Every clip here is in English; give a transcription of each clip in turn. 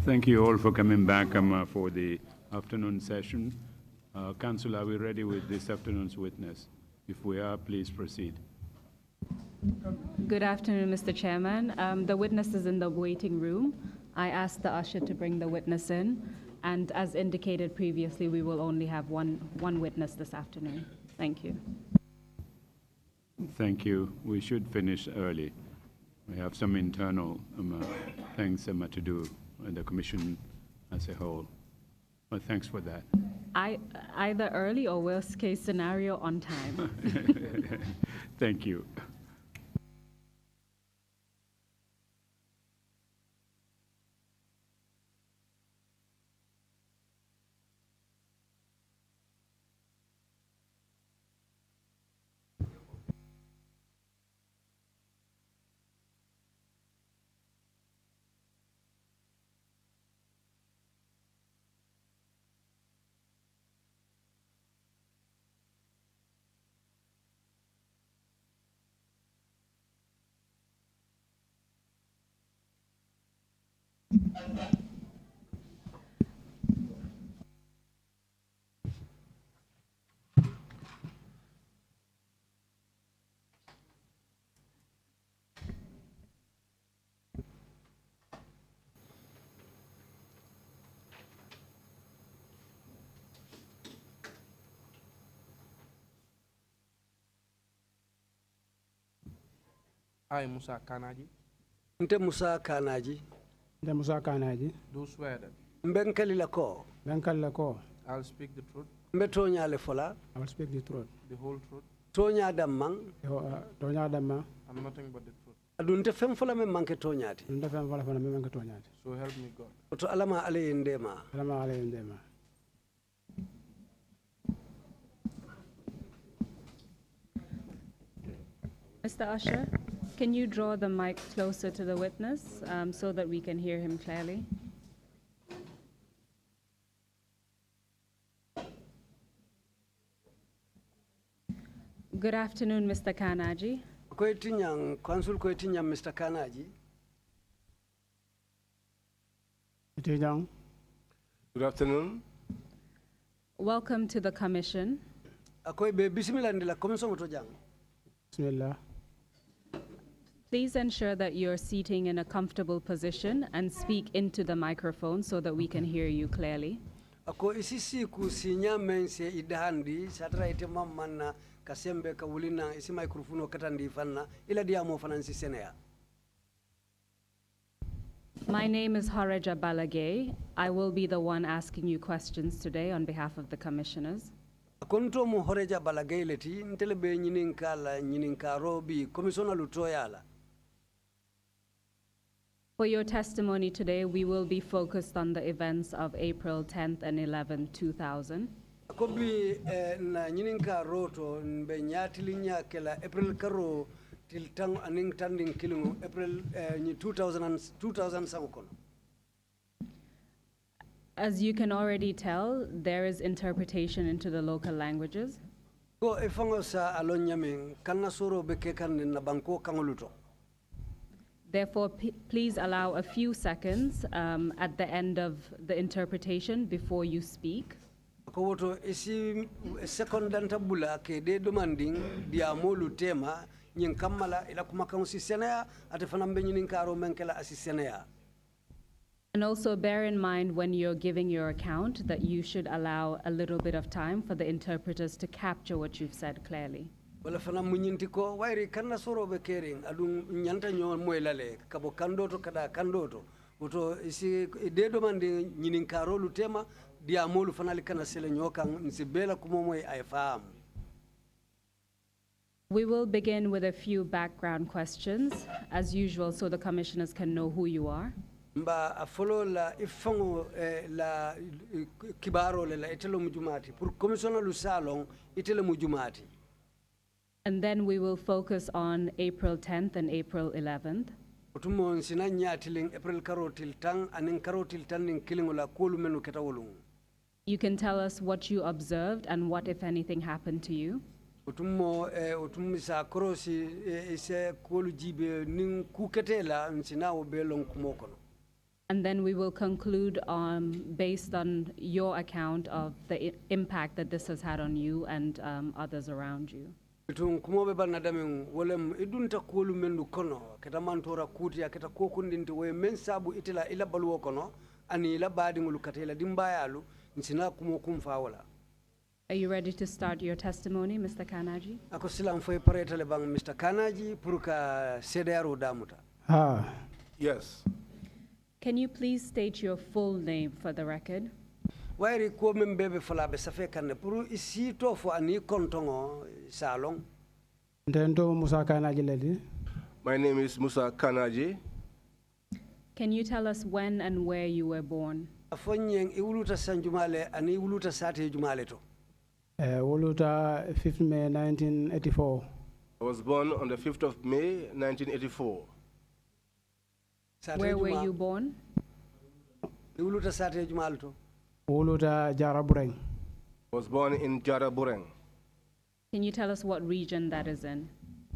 Thank you all for coming back for the afternoon session. Council, are we ready with this afternoon's witness? If we are, please proceed. Good afternoon, Mr. Chairman. The witness is in the waiting room. I asked the usher to bring the witness in, and as indicated previously, we will only have one witness this afternoon. Thank you. Thank you. We should finish early. We have some internal things to do in the commission as a whole. But thanks for that. Either early or worst case scenario on time. Thank you. I, Musa Kanaji. Nte Musa Kanaji. Nte Musa Kanaji. Do swear that Mbenkali lako. Benkali lako. I'll speak the truth. Mbetonya le fola. I will speak the truth. The whole truth. Tonya damang. Tonya dama. And nothing but the truth. Adunte fem fola me manke tonyati. Nte fem fola me manke tonyati. So help me God. Oto alama ale indema. Alama ale indema. Mr. Usher, can you draw the mic closer to the witness so that we can hear him clearly? Good afternoon, Mr. Kanaji. Council Mr. Kanaji. Good afternoon. Welcome to the commission. Bismillah. Please ensure that you're seating in a comfortable position and speak into the microphone so that we can hear you clearly. Ako isisi kusinya mense idahandi satara ite mamana kasembe kawulina isi microphone katandi fanna ila diamo fanansi senea. My name is Hareja Balagay. I will be the one asking you questions today on behalf of the commissioners. Konto mo Hareja Balagay leti ntelebe nyininkaro bi komisona lutoyala. For your testimony today, we will be focused on the events of April 10th and 11th, 2000. Akobi na nyininkaro to nbe nyatilinya kela April karo tiltang aning tanding kilungu April 2000 samukono. As you can already tell, there is interpretation into the local languages. Go efango sa alonyaming kanasoro bekekan na banko kangoluto. Therefore, please allow a few seconds at the end of the interpretation before you speak. Kowoto isi second dantabula ke de demanding dia molu tema nyin kamala ila kumakang sisenea atefanambe nyininkaro menkela asisenea. And also bear in mind when you're giving your account that you should allow a little bit of time for the interpreters to capture what you've said clearly. Wala fana munyinti ko wairi kanna soro be kering adun nyanta nyon moylale kabo kandoto kada kandoto oto isi de demande nyinin karolu tema dia molu fana likana sele nyokan nsibela kumomoy ay fam. We will begin with a few background questions as usual so the commissioners can know who you are. Mba afolo la ifango la kibaro la itelo mujumati pour commissioner lu salon itelo mujumati. And then we will focus on April 10th and April 11th. Otumon sinanya tiling April karotil tang anin karotil taning kilingola kolu menu ketawolung. You can tell us what you observed and what, if anything, happened to you. Utummo utum sa korosi ise kolu jibe nin kuketela nsina obelon kumokono. And then we will conclude based on your account of the impact that this has had on you and others around you. Itun kumobe banna damen wolem idunta kolu mendu kono keta mantora kuti aketa kokundinti we mensabu itila ila baluwo kono ani ila badi ngulu katela dimbayalu nsina kumo kumfawala. Are you ready to start your testimony, Mr. Kanaji? Ako silam foy paretale bang Mr. Kanaji pour ka CDRO damuta. Yes. Can you please state your full name for the record? Wairi ko membebe fala be safe kanne pour isi to fo ani kontongo salon. Ndendo Musa Kanaji ledi. My name is Musa Kanaji. Can you tell us when and where you were born? Afonyeng iwuluta sanjumale ani iwuluta sate jumale to. Woluta 5th May 1984. I was born on the 5th of May, 1984. Where were you born? Iwuluta sate jumal to. Woluta Jarabureng. I was born in Jarabureng. Can you tell us what region that is in?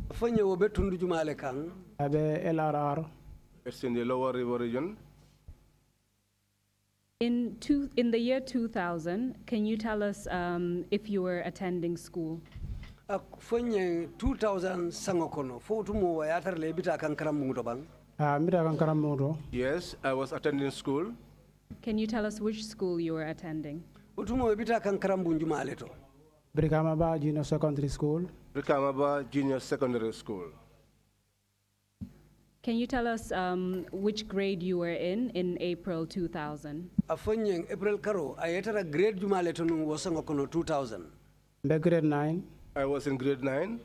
Afonye wobe tundu jumale kang. Abe LRR. It's in the lower river region. In the year 2000, can you tell us if you were attending school? Afonye 2000 sangokono. Fotumo wa yatar lebita kan karamungo bang. Mira kan karamoto. Yes, I was attending school. Can you tell us which school you were attending? Utumo lebita kan karambun jumale to. Brikamaba Junior Secondary School. Brikamaba Junior Secondary School. Can you tell us which grade you were in April 2000? Afonye April karo ayetara grade jumale to nu wasangokono 2000. Be grade 9. I was in grade 9.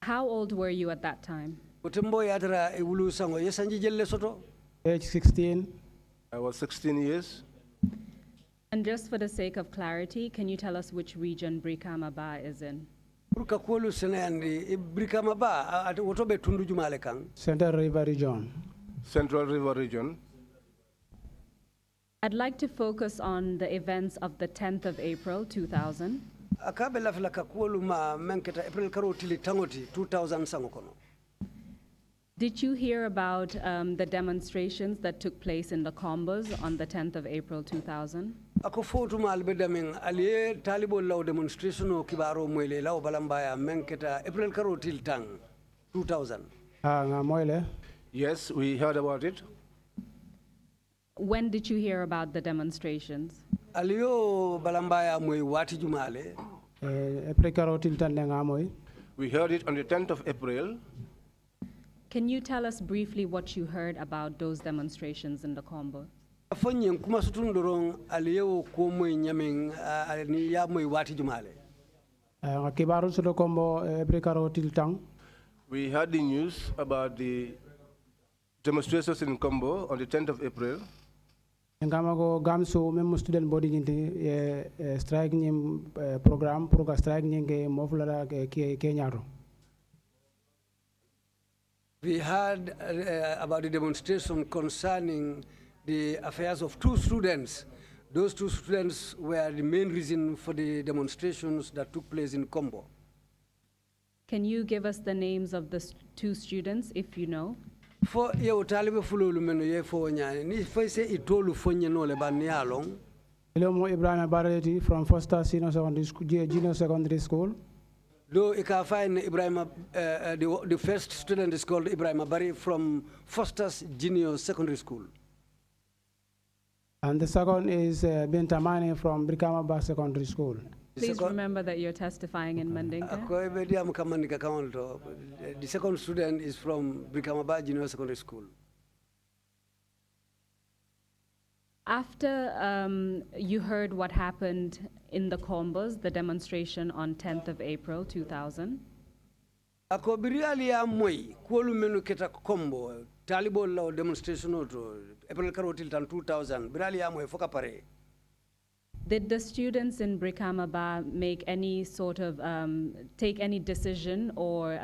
How old were you at that time? Utembo yatara iwulu sango yesanji jelle soto. Age 16. I was 16 years. And just for the sake of clarity, can you tell us which region Brikamaba is in? Purka kolu senandi Brikama ba at wotobe tundu jumale kang. Central River Region. Central River Region. I'd like to focus on the events of the 10th of April 2000. Akabe lafila kakulu ma menketa April karo tili tangoti 2000 sangokono. Did you hear about the demonstrations that took place in the Combos on the 10th of April 2000? Ako fotu mal bedamin aliye talibo law demonstration o kibaro moyle law balambaya menketa April karo til tang 2000. Nga moile. Yes, we heard about it. When did you hear about the demonstrations? Aliyo balambaya moy wati jumale. April Karotil Tande nga moy. We heard it on the 10th of April. Can you tell us briefly what you heard about those demonstrations in the Combo? Afonyen kuma sutundorong aliyo ko moy nyamen ni ya moy wati jumale. Nga kibaru sudo kombo April Karotil Tang. We heard the news about the demonstrations in Combo on the 10th of April. Ngama ko gamso même student body nyinti strike nyim program pour ka strike nyinge moflara ke Kenyaro. We heard about the demonstration concerning the affairs of two students. Those two students were the main reason for the demonstrations that took place in Combo. Can you give us the names of the two students, if you know? For you talibe fululu meno ye fo nyane ni fese itolu fonye no le ban yalong. Ilomo Ibrahim Bareti from Foster Junior Secondary School. Though you can find Ibrahim, the first student is called Ibrahim Bari from Foster's Junior Secondary School. And the second is Bentamani from Brikamaba Secondary School. Please remember that you're testifying in Mandinka. The second student is from Brikamaba Junior Secondary School. After you heard what happened in the Combos, the demonstration on 10th of April 2000, Ako biriali ya moi kuolu menu keta Combo talibo la demonstration oto April karotil tan 2000 biriali ya moi foka pare. did the students in Brikamaba make any sort of, take any decision or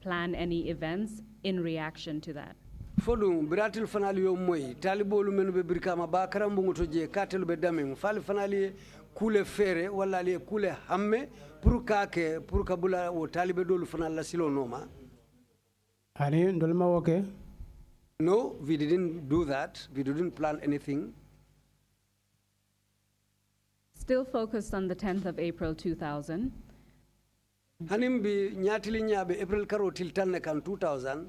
plan any events in reaction to that? Fodum biratil fanali yo moy talibolu menu be birkama ba karambungu to je katelu be damen fali fanali kule fere wala ali kule hamme pour kabula o talibe dolu fanal la silo noma. Ani ndolma woke. No, we didn't do that. We didn't plan anything. Still focused on the 10th of April 2000. Hanim bi nyatili nyabe April karo til tanne kan 2000.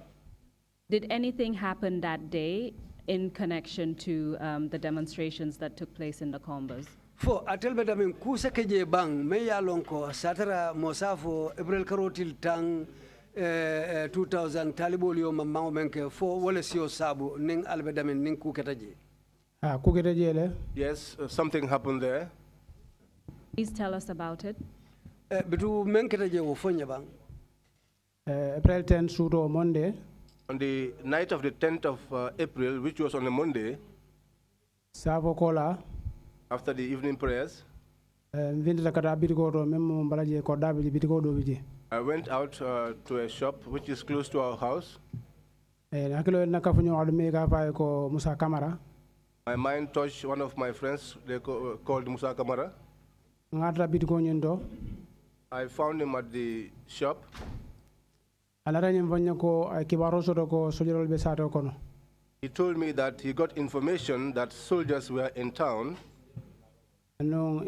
Did anything happen that day in connection to the demonstrations that took place in the Combos? Fo atelbe damen kusa keje bang me ya lonko satara mosafo April karo til tang 2000 talibol yo mamma menke fo wala sio sabu ning albe damen ning kuketaje. Kuketaje le. Yes, something happened there. Please tell us about it. Bitu menketaje wo fonya bang. April 10 suto Monday. On the night of the 10th of April, which was on a Monday, Savo kola. After the evening prayers, I went out to a shop which is close to our house. My mind touched one of my friends, they called Musa Kamara. I found him at the shop. He told me that he got information that soldiers were in town. And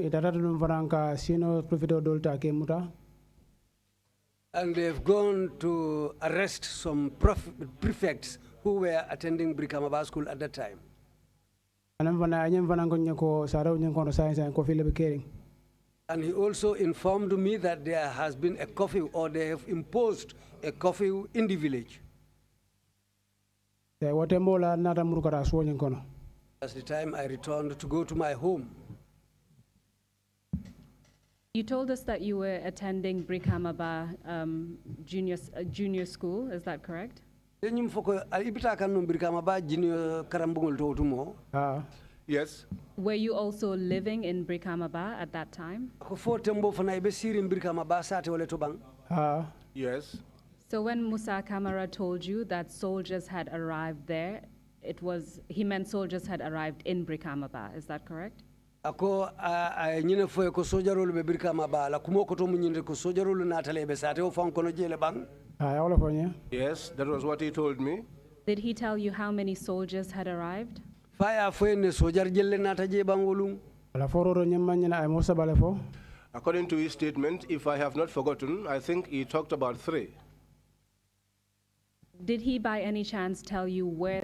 they've gone to arrest some prefects who were attending Brikamaba school at that time. And he also informed me that there has been a curfew, or they have imposed a curfew in the village. That's the time I returned to go to my home. You told us that you were attending Brikamaba junior school, is that correct? Yes. Were you also living in Brikamaba at that time? Yes. So when Musa Kamara told you that soldiers had arrived there, he meant soldiers had arrived in Brikamaba, is that correct? Ako nyine foye ko sojarolu be Brikamaba la kumo ko to munyinde ko sojarolu natale be sate o fon kono jele bang. Yes, that was what he told me. Did he tell you how many soldiers had arrived? Faya foye ne sojar jelle nata je bang wolum. According to his statement, if I have not forgotten, I think he talked about 3. Did he by any chance tell you where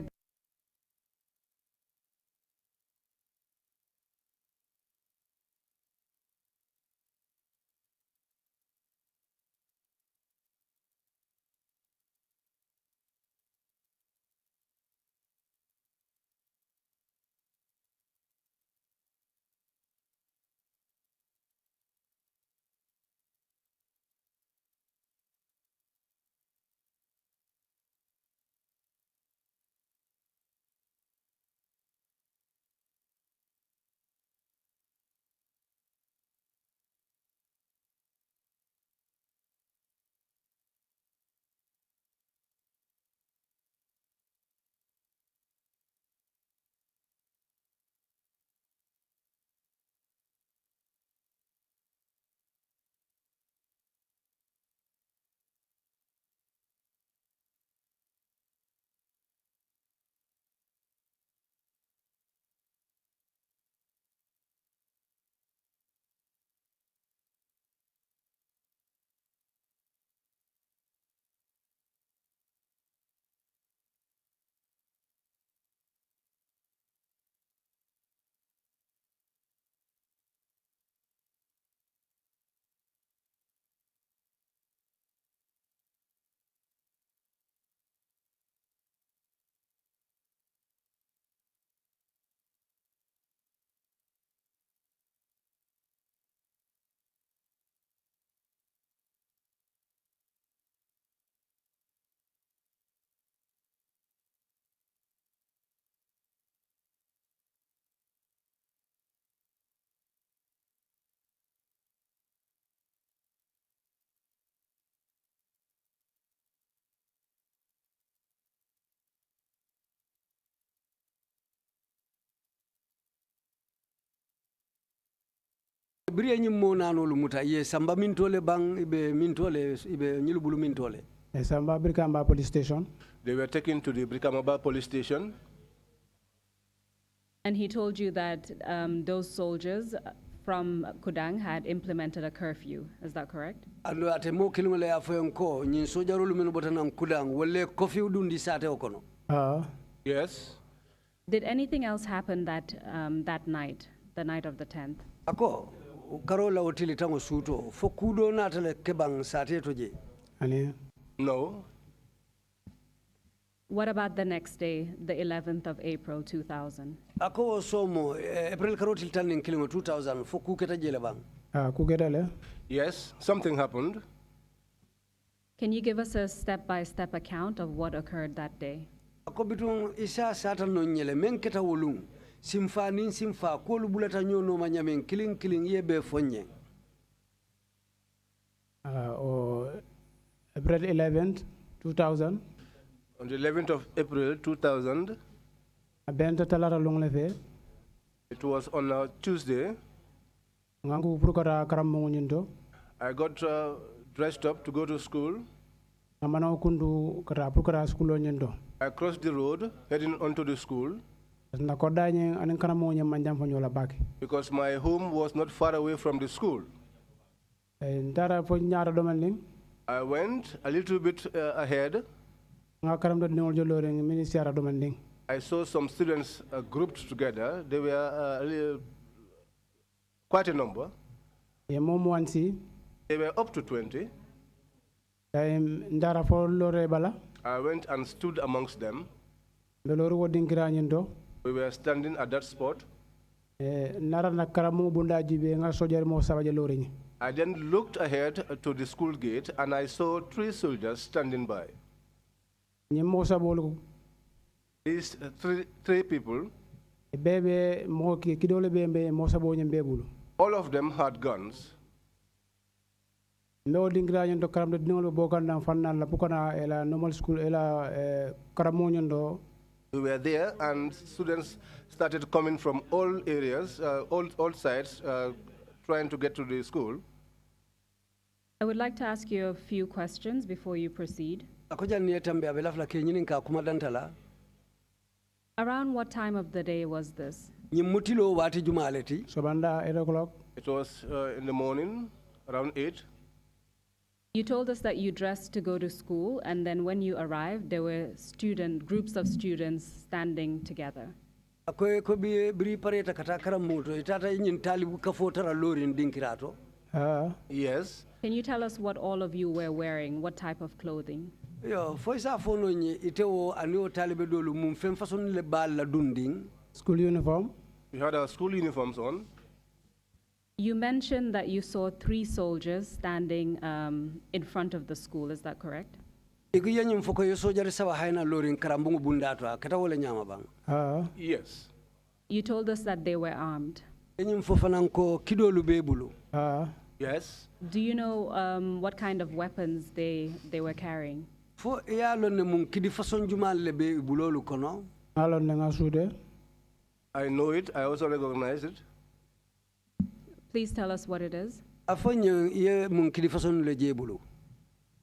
biri ñim mo nanolu muta ye samba mintole bang ibe mintole ibe ñilubulu mintole Samba Brikamba police station. They were taken to the Brikamaba police station. And he told you that those soldiers from Kudang had implemented a curfew. Is that correct? ando ate mo kilingole ya foyon ko ñin sojarolu men botanan kudang wolle kofiw dundi sate o kono Yes. Did anything else happen that night, the night of the 10th? ako karola otili tango suto fo kudo natale kebang sate to je Ani No. What about the next day, the 11th of April, 2000? ako somo april karotil tanin kilingo 2000 fo kuketa jele bang kugedale. Yes, something happened. Can you give us a step-by-step account of what occurred that day? ako bitun isa sata no nyele men keta wolum simfa nin simfa ko lu bulata nyono ma nyamen kiling kiling yebe fonye April 11th, 2000. On the 11th of April 2000, Bento talara longle fe. it was on a Tuesday, Ngangu prukara karammo nyinto. I got dressed up to go to school. Amano kundu kara prukara school nyinto. I crossed the road heading onto the school Na koda nyen anin karamo nyam manjam fo nyola baki. because my home was not far away from the school. Ndara fo nyaara domaling. I went a little bit ahead. Nga karam do nol jolore ministère domaling. I saw some students grouped together. They were quite a number. Ye mom wansi. They were up to 20. Ndara fo lore bala. I went and stood amongst them. Beloru wodinkira nyinto. We were standing at that spot. Nara na karamo bunda jibe nga sojar mo sabaje lore ni. I then looked ahead to the school gate and I saw 3 soldiers standing by. Nyemo sabolu. These three people, Bebe mo kidole bembe mo sabo nyembebulu. all of them had guns. No dingra nyando karam do dinol bokan na fanna la pukana ela normal school ela karamo nyando. We were there and students started coming from all areas, all sides, trying to get to the school. I would like to ask you a few questions before you proceed. ako jan ne tambe abelafla ke nyinin ka kuma dantala Around what time of the day was this? nyimutilo wati jumaleti Sobanda 8 o'clock. It was in the morning, around 8. You told us that you dressed to go to school, and then when you arrived, there were groups of students standing together. ako ko bi bri pareta kata karam moto itata nyin talibu ka fotara lorin dinkirato Yes. Can you tell us what all of you were wearing? What type of clothing? yo foisa fono nyi itewo anio talibe dolu mum fem façon le bal la dunding School uniform. We had our school uniforms on. You mentioned that you saw 3 soldiers standing in front of the school. Is that correct? igu yanyum foko yo sojari sawa hayna lorin karambungu bundato kata wala nyama bang Yes. You told us that they were armed. yanyum fofanan ko kidolu bebulu Yes. Do you know what kind of weapons they were carrying? fo ya lonne mum kidi façon jumal le be bulolu kono Alon nga sude. I know it. I also recognize it. Please tell us what it is. afonye ye mum kidi façon le jebulu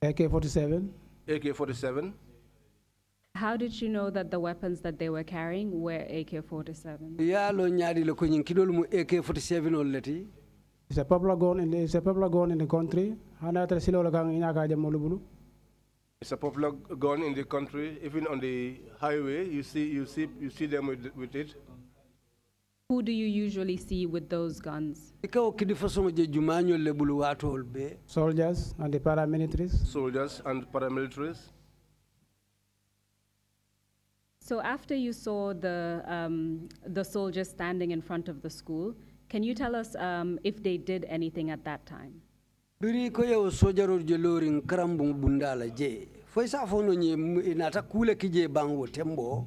AK-47. AK-47. How did you know that the weapons that they were carrying were AK-47? ya lo nyaadi le ko nyin kidolu mu AK-47 olati It's a popular gun in the country. Hana tra silo la kang inaka jam molubulu. It's a popular gun in the country. Even on the highway, you see them with it. Who do you usually see with those guns? ikaw kidi façon je jumaño le bulu watol be Soldiers and the paramilitaries. Soldiers and paramilitaries. So after you saw the soldiers standing in front of the school, can you tell us if they did anything at that time? biri ko yew sojaro je lorin karambung bundala je foy sa fono nyi inata kule kije bango tembo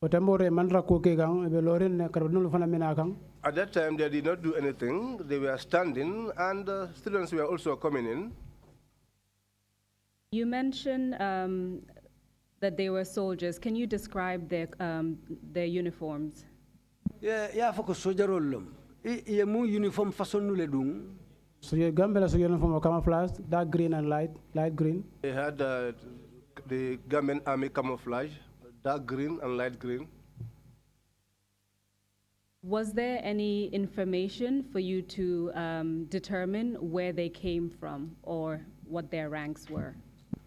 Otambore mandra ko ke gang be lorin ne karbnul fana mina kang. At that time, they did not do anything. They were standing, and students were also coming in. You mentioned that they were soldiers. Can you describe their uniforms? ya foko sojaro lum Ye mu uniform façon nule dung. So your Gambela so uniform of camouflage, dark green and light green. They had the Gambian Army camouflage, dark green and light green. Was there any information for you to determine where they came from or what their ranks were?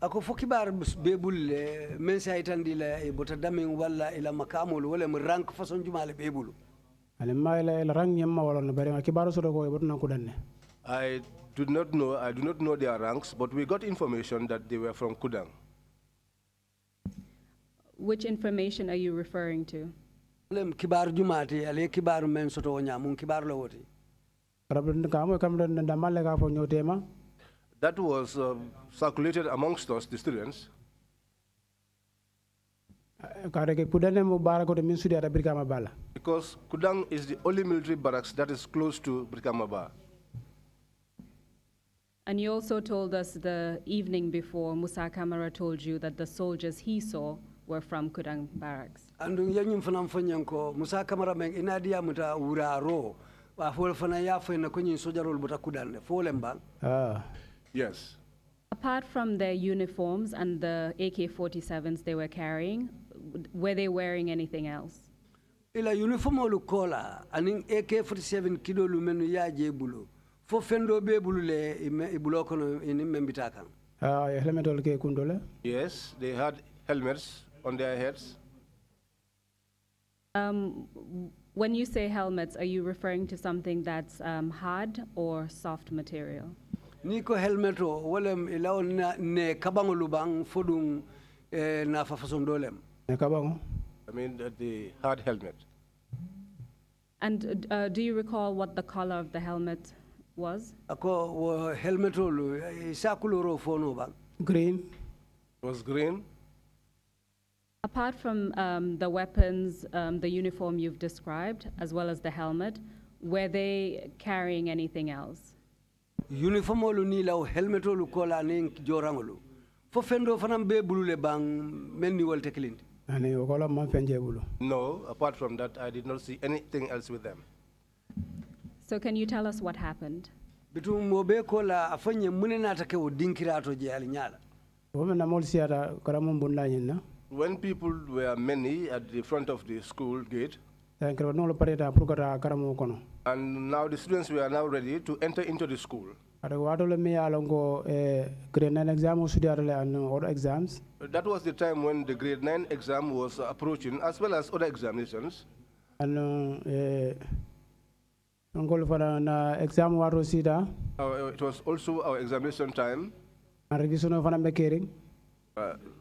Ako fo kibar bebul men sa itandi la e bota damin walla ila makamul wala mu rank façon jumale bebulu. Ale maila el rang nyamma wala no bari ma kibaru so ko botna ko danne. I do not know their ranks, but we got information that they were from Kudang. Which information are you referring to? Lem kibar jumati ale kibar men soto wonya mun kibar la woti. Rabin ka mo kam dan damalle ka fo nyotema. That was circulated amongst us, the students. Kare ke kudane mo barako de min sudi ata Brikama bala. Because Kudang is the only military barracks that is close to Brikamaba. And you also told us the evening before, Musa Kamara told you that the soldiers he saw were from Kudang Barracks. Andu yanyum fanam fanyanko Musa Kamara men inadia muta uraro wa fol fana ya fo na kunyi sojarol buta kudane fo lemba. Yes. Apart from their uniforms and the AK-47s they were carrying, were they wearing anything else? Ila uniform olu kola aning AK-47 kido lumenu ya jebulu. Fo fendo be bulule ibulo kono ini membita kan. Helmet ol ke kundole. Yes, they had helmets on their heads. When you say helmets, are you referring to something that's hard or soft material? Niko helmeto walem ilaw ne kabango lubang fodung na fafason dolem. Ne kabango. I mean the hard helmet. And do you recall what the color of the helmet was? Ako helmeto lu isakuloro fono bang. Green. It was green. Apart from the weapons, the uniform you've described, as well as the helmet, were they carrying anything else? Uniform olu ni law helmet olu kola ning jorangolu. Fo fendo fanam be bulule bang menni wal teklindi. Ani okola man fenje bulu. No, apart from that, I did not see anything else with them. So can you tell us what happened? Bitum mobe kola afanye munena take o dinkirato je alinyala. Women na mol siata karamum bunla nyina. When people were many at the front of the school gate, and now the students were now ready to enter into the school. That was the time when the grade 9 exam was approaching, as well as other examinations. And it was also our examination time.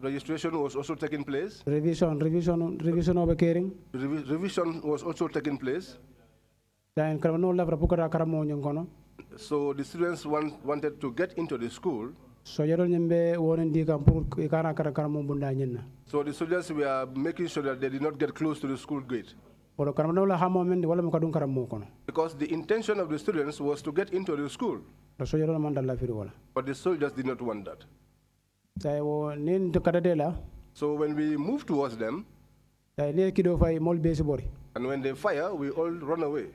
Registration was also taking place. Revision of a caring. Revision was also taking place. So the students wanted to get into the school. So the soldiers were making sure that they did not get close to the school gate. Because the intention of the students was to get into the school. But the soldiers did not want that. So when we move towards them, and when they fire, we all run away.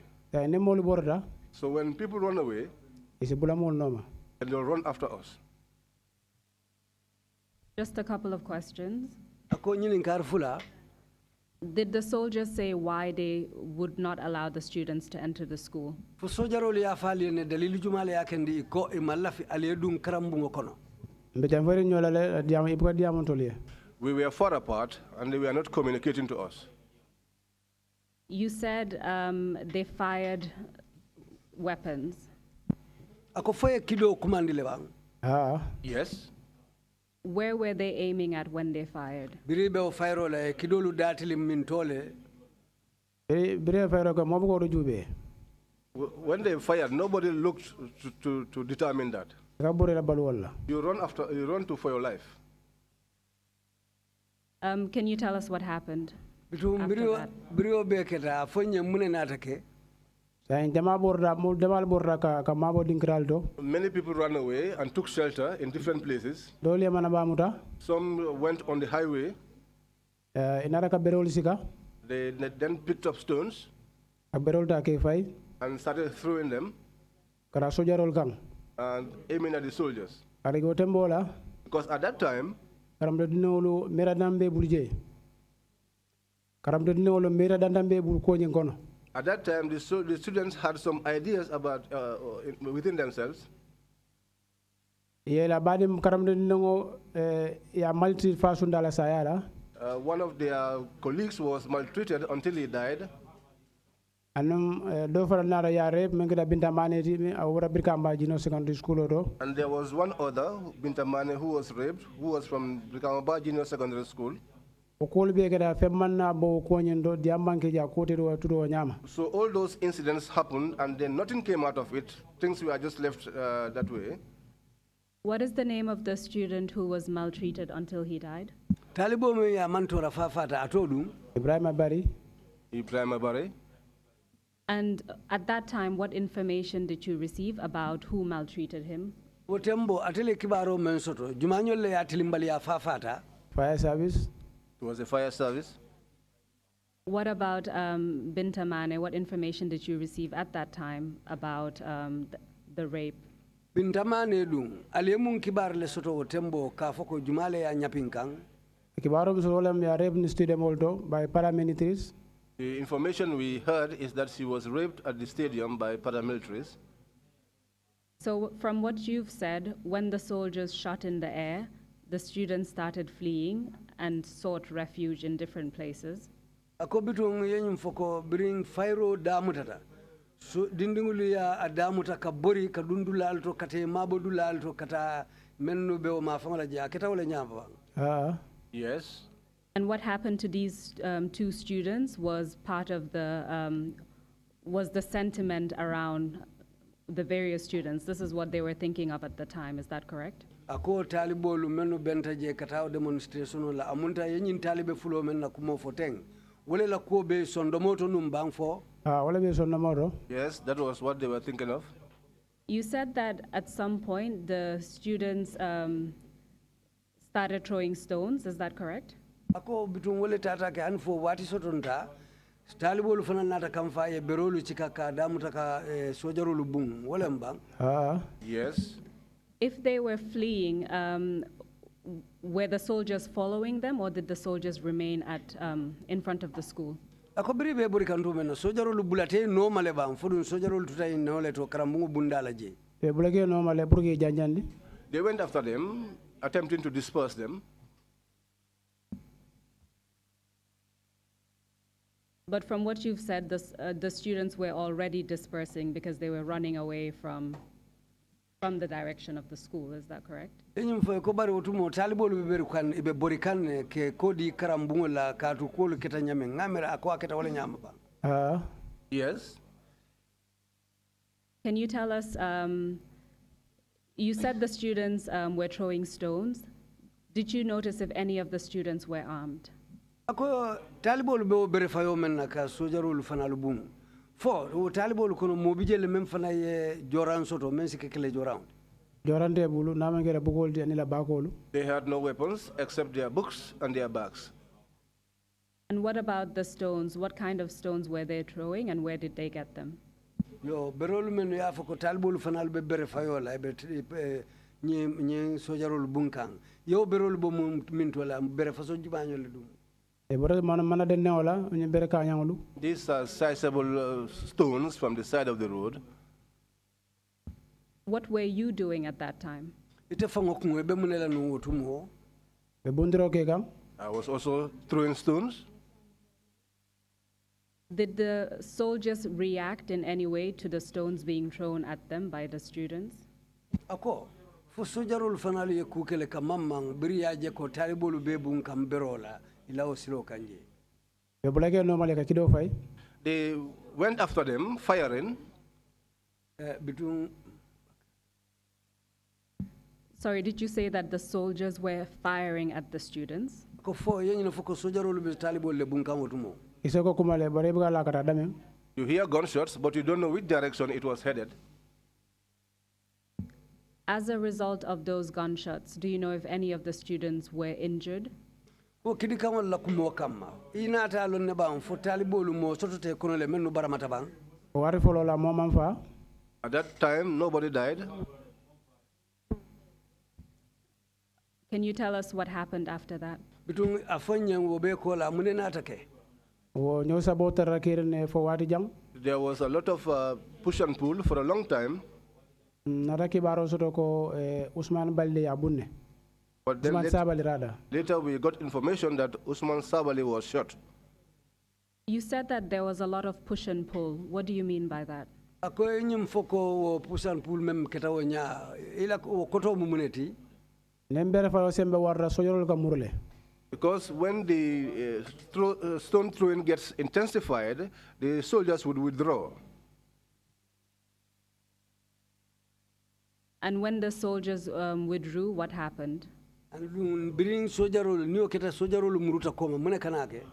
So when people run away, and they'll run after us. Just a couple of questions. Did the soldiers say why they would not allow the students to enter the school? We were far apart and they were not communicating to us. You said they fired weapons. Yes. Where were they aiming at when they fired? When they fired, nobody looked to determine that. You run for your life. Can you tell us what happened? Many people ran away and took shelter in different places. Some went on the highway. They They then picked up stones and started throwing them kara sojarol gang and aiming at the soldiers. ari go tembola Because at that time, karamdo dinolo mera dambe bulje karamdo dinolo mera dambe bul ko nyen kono at that time, the students had some ideas about within themselves. yela badim karamdo dingo ya malti fasunda la sayala One of their colleagues was maltreated until he died. anum do fara nara ya rep mengida binta maneti mi awra birkamba jino secondary school do And there was one other, Bintamane, who was raped, who was from Brikamaba Junior Secondary School. o kol be gada femmanna bo ko nyen do diamanke ja kote do tudo nyama So all those incidents happened, and then nothing came out of it. Things were just left that way. What is the name of the student who was maltreated until he died? talibo me ya mantora fafata atodum ibrahima bari Ibrahim Abare. And at that time, what information did you receive about who maltreated him? wotembo atele kibaro men soto jumanyolle ya tilimbali ya fafata fire service It was a fire service. What about Bintamane? What information did you receive at that time about the rape? bintamane dum aliyemun kibar le soto wotembo ka foko jumale ya nyapinkang kibaro so wolam ya rep ni stadium oldo by paramilitaries The information we heard is that she was raped at the stadium by paramilitaries. So from what you've said, when the soldiers shot in the air, the students started fleeing and sought refuge in different places. ako bitung yenyum foko bring fairo damutata so dindingulu ya adamuta ka bori ka dundula alto kate mabodula alto kata mennu be o ma famala ja keta wala nyamba Yes. And what happened to these two students was part of the sentiment around the various students. This is what they were thinking of at the time. Is that correct? ako talibolu mennu benta je kata demonstration la amunta yenyin talibe fulo men na kumo foteng wala la ko be sondomoto num bang fo wala be so namoro Yes, that was what they were thinking of. You said that at some point the students started throwing stones. Is that correct? ako bitung wala tata ke an fo wati sotonta talibolu fana nata kam fa e berolu cika ka damuta ka sojarolu bung wala mbang Yes. If they were fleeing, were the soldiers following them, or did the soldiers remain in front of the school? ako biri be buri kantu men sojarolu bulate no male bang fodun sojarolu tutay no le to karamungu bundala je be bulage no male pour que janjandi They went after them, attempting to disperse them. But from what you've said, the students were already dispersing because they were running away from the direction of the school. Is that correct? enyum fo ko bari otumo talibolu be beri kan ibe bori kan ke kodi karambungu la ka to kolu keta nyame ngamera ako aketa wala nyama bang Yes. Can you tell us, you said the students were throwing stones. Did you notice if any of the students were armed? ako talibolu be o bere fayo men na ka sojarolu fana lu bung fo o talibolu kono mobijele men fana ye joran soto men sikekele joran jorante bulu namangere bugol di anila bakolu They had no weapons except their books and their bags. And what about the stones? What kind of stones were they throwing, and where did they get them? yo berolu men ya fo ko talibolu fana be bere fayo la be ni sojarolu bung kan yo berolu bo min to la bere faso jibanyo le dum e boro mana den neola ñu bere ka ñangulu These are sizable stones from the side of the road. What were you doing at that time? ite fango ko be munela no wotumo be bondiro ke kam I was also throwing stones. Did the soldiers react in any way to the stones being thrown at them by the students? ako fo sojarolu fana ye kukele ka mamman biriya je ko talibolu be bun kam berola ilawo silo kanje be bulage no male ka kido fay They went after them, firing. bitun Sorry, did you say that the soldiers were firing at the students? ko fo yenyi fo ko sojarolu be talibolu le bun kam wotumo isoko kumale bare buga la kata dame You hear gunshots, but you don't know which direction it was headed. As a result of those gunshots, do you know if any of the students were injured? ko kidi kamol la kumo kamma inata lon ne bam fo talibolu mo sotote kono le mennu baramata bang At that time, nobody died. Can you tell us what happened after that? Between Afonyang Wobe Kola Munenatake. There was a lot of push and pull for a long time. But then later we got information that Usman Sabali was shot. You said that there was a lot of push and pull. What do you mean by that? Push and pull mem ketawonya ila koto mumuneti. Because when the stone throwing gets intensified, the soldiers would withdraw. And when the soldiers withdrew, what happened? And bring sojarol new keta sojarol muruta koma mune kanake.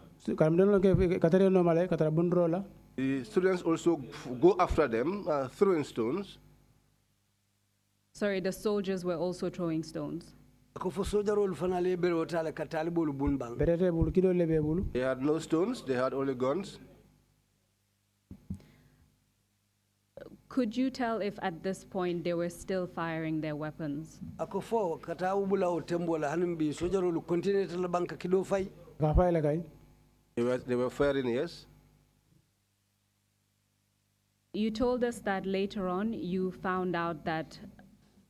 The students also go after them, throwing stones. Sorry, the soldiers were also throwing stones. They had no stones, they had only guns. Could you tell if at this point they were still firing their weapons? They were firing, yes. You told us that later on you found out that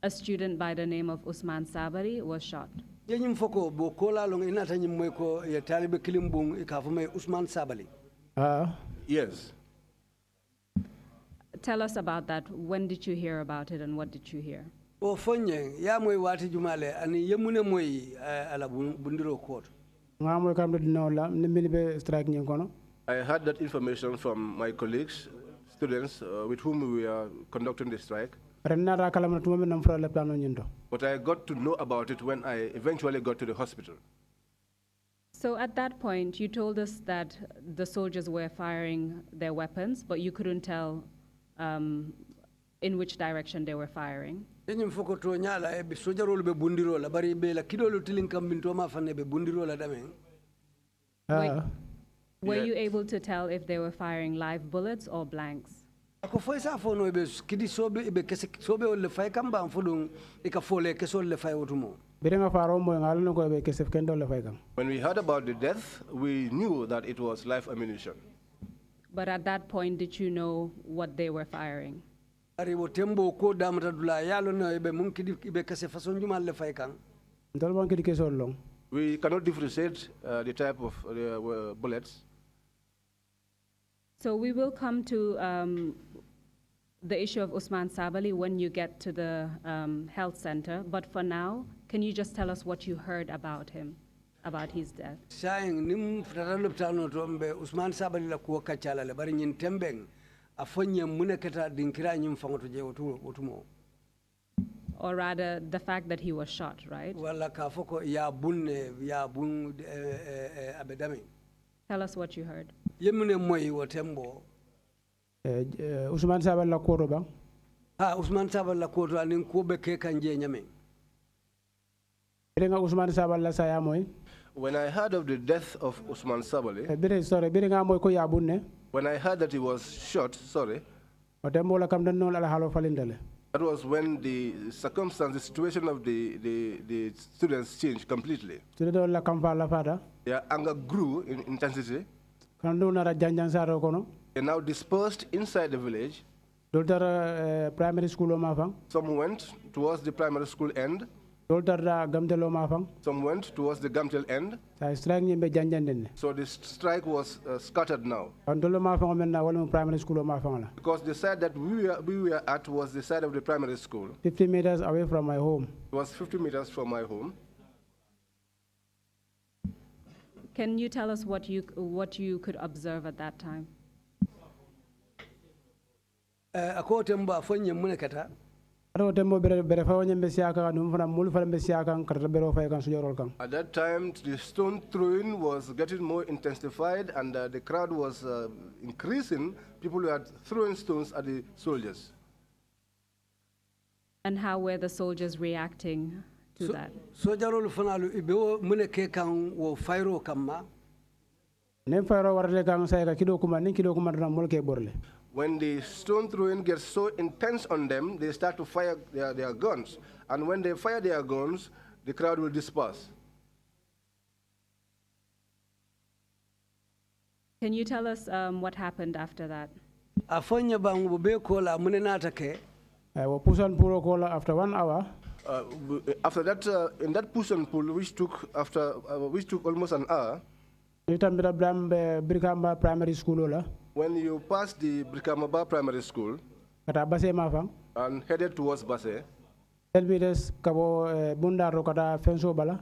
a student by the name of Usman Sabari was shot. Yes. Tell us about that. When did you hear about it and what did you hear? I had that information from my colleagues, students with whom we are conducting the strike. But I got to know about it when I eventually got to the hospital. So at that point, you told us that the soldiers were firing their weapons, but you couldn't tell in which direction they were firing. Were you able to tell if they were firing live bullets or blanks? When we heard about the death, we knew that it was live ammunition. But at that point, did you know what they were firing? We cannot differentiate the type of bullets. So we will come to the issue of Usman Sabali when you get to the health center. But for now, can you just tell us what you heard about him, about his death? Usman Sabali la kuwa kachala le bari nyin tembeng afonye muneketa dinkira nyim fangoto je otumo. Or rather, the fact that he was shot, right? Wala ka foko ya bun abedami. Tell us what you heard. Yemune moyi wotembo. Usman Sabal la koto bang? Usman Sabal la koto anin ko be ke kanje nyame. Usman Sabal la saya moy. When I heard of the death of Usman Sabali, when I heard that he was shot, that was when the circumstance, the situation of the students changed completely. Their anger grew in intensity. They now dispersed inside the village. Some went towards the primary school end. Some went towards the Gamtel end. So the strike was scattered now. Because the side that we were at was the side of the primary school. 50 meters away from my home. It was 50 meters from my home. Can you tell us what you could observe at that time? At that time, the stone throwing was getting more intensified and the crowd was increasing. People were throwing stones at the soldiers. And how were the soldiers reacting to that? When the stone throwing gets so intense on them, they start to fire their guns. And when they fire their guns, the crowd will disperse. Can you tell us what happened after that? Afonya bangu be kola munenata ke. Push and pull call after 1 hour. After that, in that push and pull, which took almost an hour. Primary school. When you pass the Brikamaba Primary School and headed towards Basse, 10 meters kabo bundaro kata fenso bala.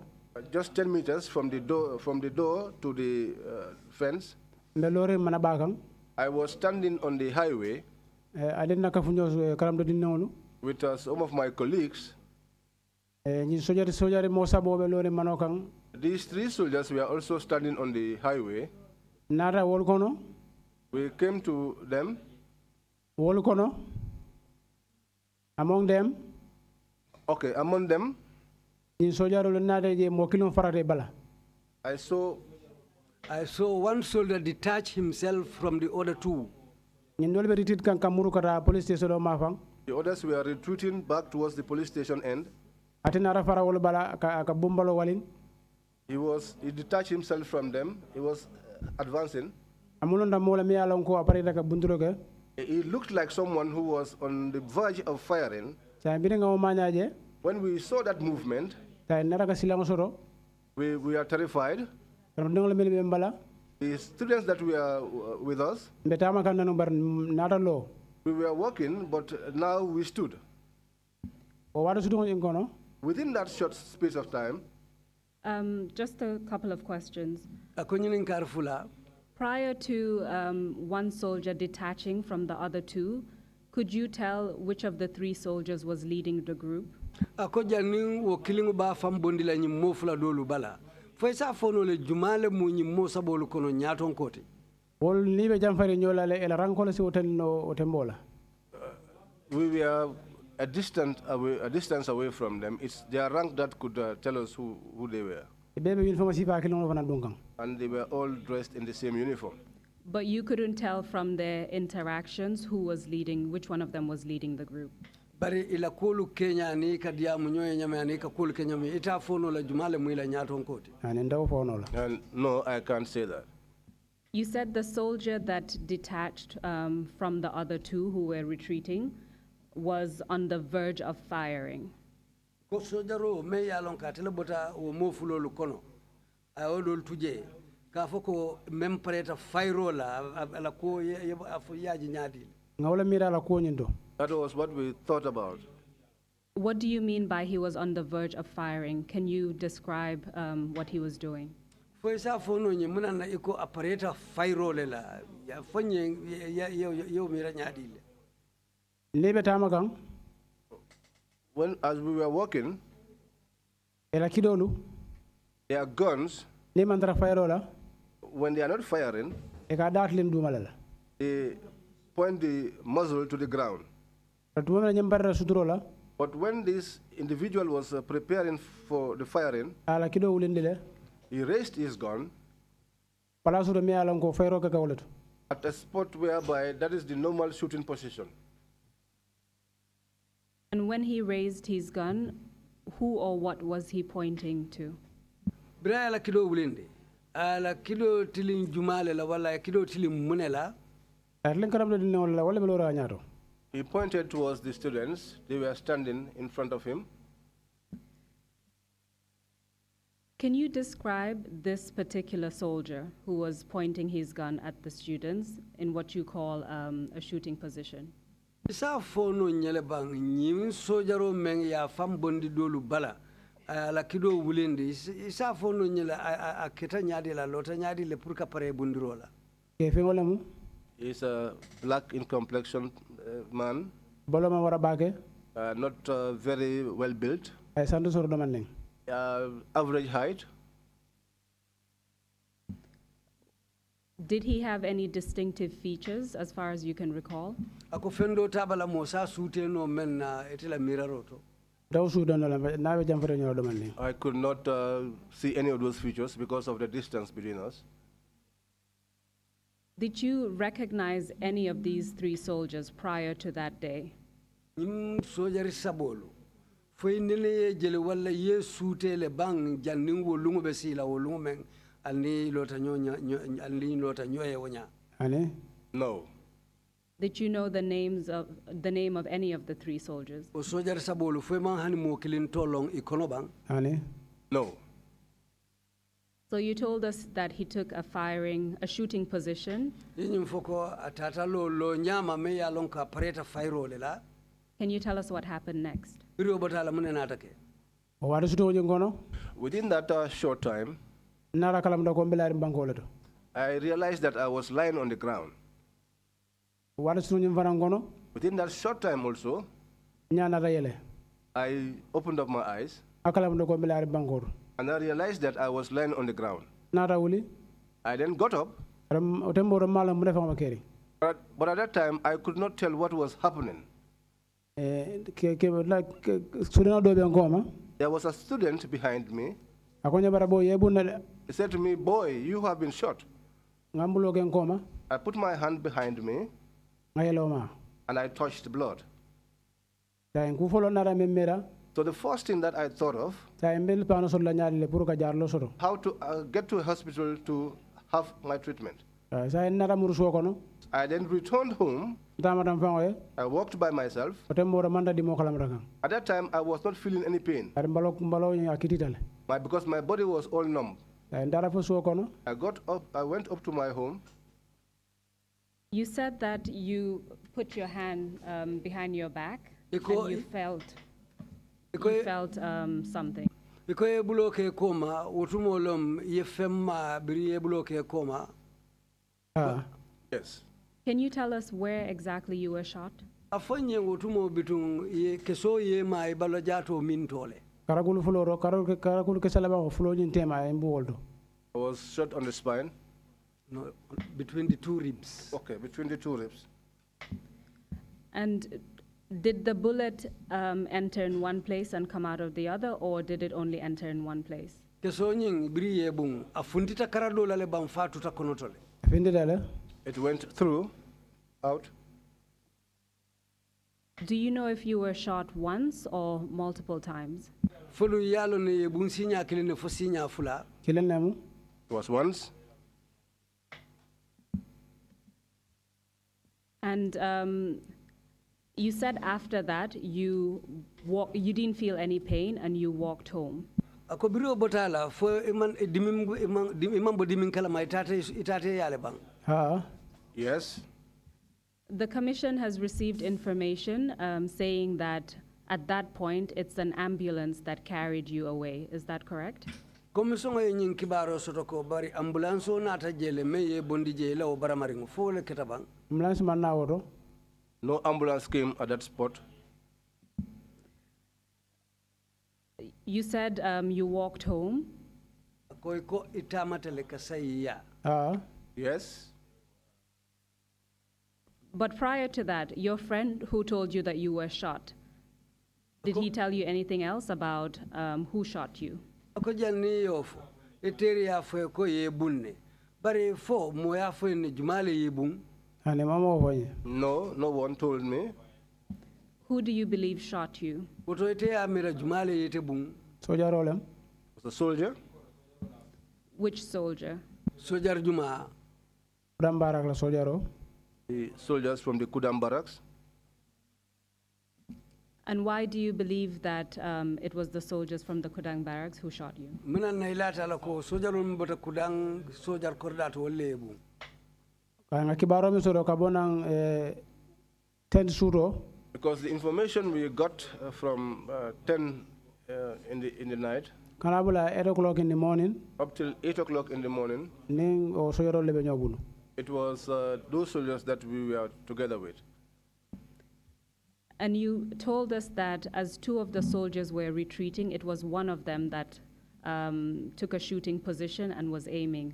Just 10 meters from the door to the fence. I was standing on the highway with some of my colleagues. These 3 soldiers were also standing on the highway. We came to them. Among them. Okay, among them. I saw one soldier detach himself from the other 2. The others were retreating back towards the police station end. He detached himself from them. He was advancing. He looked like someone who was on the verge of firing. When we saw that movement, we are terrified. The students that were with us, we were walking, but now we stood. Within that short space of time, just a couple of questions. Prior to one soldier detaching from the other 2, could you tell which of the 3 soldiers was leading the group? We were a distance away from them. It's their rank that could tell us who they were. And they were all dressed in the same uniform. But you couldn't tell from their interactions which one of them was leading the group? Bari ila kulu Kenya ni kadia munyoye nyama ni kulu Kenya mi ita fono la jumale mwila nyato nkoti. And no, I can't say that. You said the soldier that detached from the other 2 who were retreating was on the verge of firing. Ko sojaro me ya lon ka tele bota wo mo fulolu kono. Ay odol tuje ka foko mem preta fayro la ala ko afu yaji nyadi. Ngawla mira la ko nyindo. That was what we thought about. What do you mean by he was on the verge of firing? Can you describe what he was doing? Foi sa fono nyi munana iko operator fayro la ya fonye yo mira nyadi le. Lebe tamagang. As we were walking, their guns, when they are not firing, they point the muzzle to the ground. But when this individual was preparing for the firing, he raised his gun at a spot whereby that is the normal shooting position. And when he raised his gun, who or what was he pointing to? Bra kido ulinde. Ala kido tilin jumale la wala kido tilin munela. He pointed towards the students. They were standing in front of him. Can you describe this particular soldier who was pointing his gun at the students in what you call a shooting position? Isa fono nyele bang nyim sojaro meng ya fam bondi dolu bala ala kido wulindi isa fono nyele a keta nyadi la lota nyadi le pour pare bundirola. He's a black in complexion man. Not very well built. Average height. Did he have any distinctive features as far as you can recall? Ako fendo tabala Musa sute no men etela miraroto. I could not see any of those features because of the distance between us. Did you recognize any of these 3 soldiers prior to that day? Sojari sabolu. Foi nele jele wala ye sute le bang janning wo lungu be sila wo lungu men alni lota alni lota nyoye wonya. Ane? No. Did you know the name of any of the 3 soldiers? O sojari sabolu foi man hani mo kilin tolong ikono bang. Ane? No. So you told us that he took a shooting position. Yinyum foko atata lo nyama me ya lonka pareta fairo le la. Can you tell us what happened next? Biro batala mune natake. O wada suto ngono? Within that short time, Nara kalam da ko mbelari banko leto. I realized that I was lying on the ground. Wada suto nyimfana ngono? Within that short time also, Nyana rayele. I opened up my eyes Akalam da ko mbelari banko. and I realized that I was lying on the ground. Nara wuli? I then got up, Otembo ramala mune fama keri. but at that time I could not tell what was happening. Student do be ngoma. There was a student behind me. Akonya barabo yebuna He said to me, "Boy, you have been shot." ngambulo ke ngoma. I put my hand behind me Ngayeloma. and I touched blood. Da ngufolo nara memera. So the first thing that I thought of, Da embel pano sol la nyari le puru ka jarlo soro. how to get to a hospital to have my treatment. Sa nara muruso kono. I then returned home. Damadam fangoye. I walked by myself. Otembo ramanda di mo kalam rakang. At that time, I was not feeling any pain Mbalo nya akititale. because my body was all numb. Ndara fo so kono. I got up. I went up to my home. You said that you put your hand behind your back and you felt something. Iko ye buloke koma utumolom ye femma biri ye buloke koma. Yes. Can you tell us where exactly you were shot? Afonye utumo bitung ye keso ye mai balojato mintole. Karagulu fuloro karagulu ke salaba ko fulo nyin tema embu woldo. I was shot on the spine. No, between the 2 ribs. Okay, between the 2 ribs. And did the bullet enter in one place and come out of the other, or did it only enter in one place? Keso nying biri ye bung afundita karado lale bam fatu ta konotole. Findidale. It went through, out. Do you know if you were shot once or multiple times? Fulu yalo ne ye bun sinya kiline fo sinya fula. Kilen nemu. It was once. And you said after that you didn't feel any pain and you walked home. Ako biro botala fo imam bo dimin kala mai itate yale bang. Yes. The commission has received information saying that at that point it's an ambulance that carried you away. Is that correct? Commission e nyin kibaro soto ko bari ambulance nata jele me ye bondi jele o baramaringo fo le ketabang. Ambulance man na woto. No ambulance came at that spot. You said you walked home. Ko itamatele kasaiya. Yes. But prior to that, your friend who told you that you were shot, did he tell you anything else about who shot you? Ako janni yofo eteria fo ko ye bunne bari fo mo ya fo ne jumale ye bun. Ane mama ofonye. No, no one told me. Who do you believe shot you? Oto ete amira jumale yete bun. Soldier rolem. It was a soldier. Which soldier? Sojar juma. Kudam barak la soldierro. The soldiers from the Kudam barracks. And why do you believe that it was the soldiers from the Kudang barracks who shot you? Mina na ilata la ko sojarun bota Kudang sojar kordato wolle bun. Kaya kibaro mi soro kabonang 10 suro. Because the information we got from 10 in the night. Kanabula 8 o'clock in the morning. Up till 8 o'clock in the morning. Ning o soyoro lebe nyobulu. It was those soldiers that we were together with. And you told us that as 2 of the soldiers were retreating, it was one of them that took a shooting position and was aiming.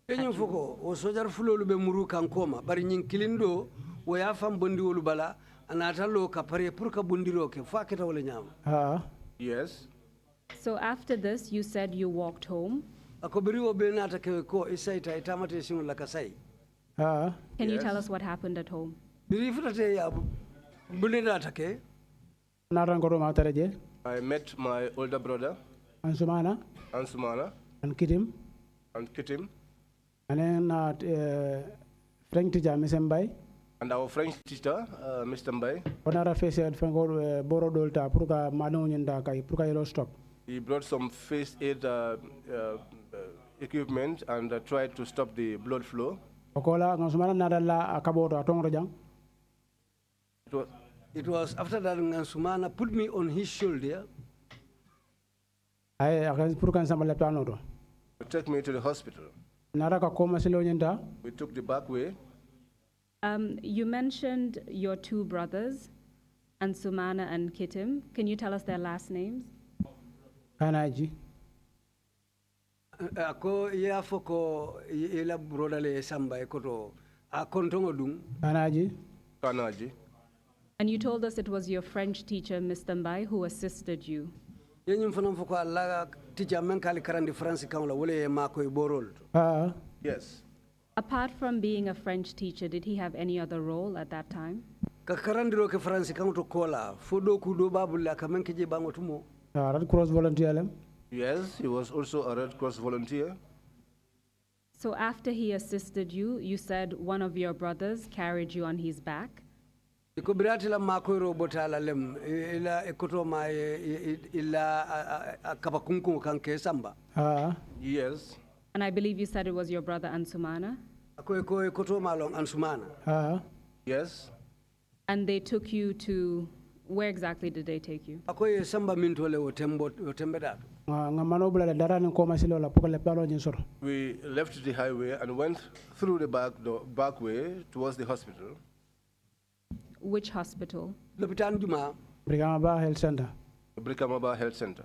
Enyo foko o sojar fulolu be muru kan koma bari nyin kilindo wo ya fam bondi wolu bala anata lo ka pare pour ka bondiro ke fa keta wala nyama. Yes. So after this, you said you walked home. Ako biri wo be nata ke ko isaita itamate singu la kasai. Can you tell Yes. us what happened at home? biri futate ya bulida take naran ko ma taraje I met my older brother, Ansumana Ansumana, and Kitim and Kitim, and na Frank teacher Misembay and our French teacher, Mr. Mbai. onara face fengol boro dolta pour ka mano nyinda kay pour ka yelo stop He brought some first aid equipment and tried to stop the blood flow. okola Ansumana nadalla akaboto atongro jang It was it was after that Ngansumana put me on his shoulder ay akan pour kan sama leptano do to take me to the hospital. nara ka koma silo nyinda We took the back way. You mentioned your two brothers, Ansumana and Kitim. Can you tell us their last names? Kanaji ako ya foko ila brodale samba ekoto a kontongo dum Kanaji Kanaji. And you told us it was your French teacher, Mr. Mbai, who assisted you. yenyum fanam foko alla teacher men kali karandi france kan la wole ma koy borol Yes. Apart from being a French teacher, did he have any other role at that time? ka karandiro ke france kan to kola fo do ku do babulla ka men ke je bango tumo Red Cross volunteer lem Yes, he was also a Red Cross volunteer. So after he assisted you, you said one of your brothers carried you on his back. ko birati la ma koy robota la lem ila ekoto ma ila kaba kunku kan ke samba Yes. And I believe you said it was your brother Ansumana. ko ekoto ma long ansumana Yes. And they took you to, where exactly did they take you? akoy samba min tole o tembe da nga mano bula dara ni koma silo la pour leptano nyin soro We left the highway and went through the back way towards the hospital. Which hospital? lopitan juma Brigama Ba Health Center Brikamaba Health Center.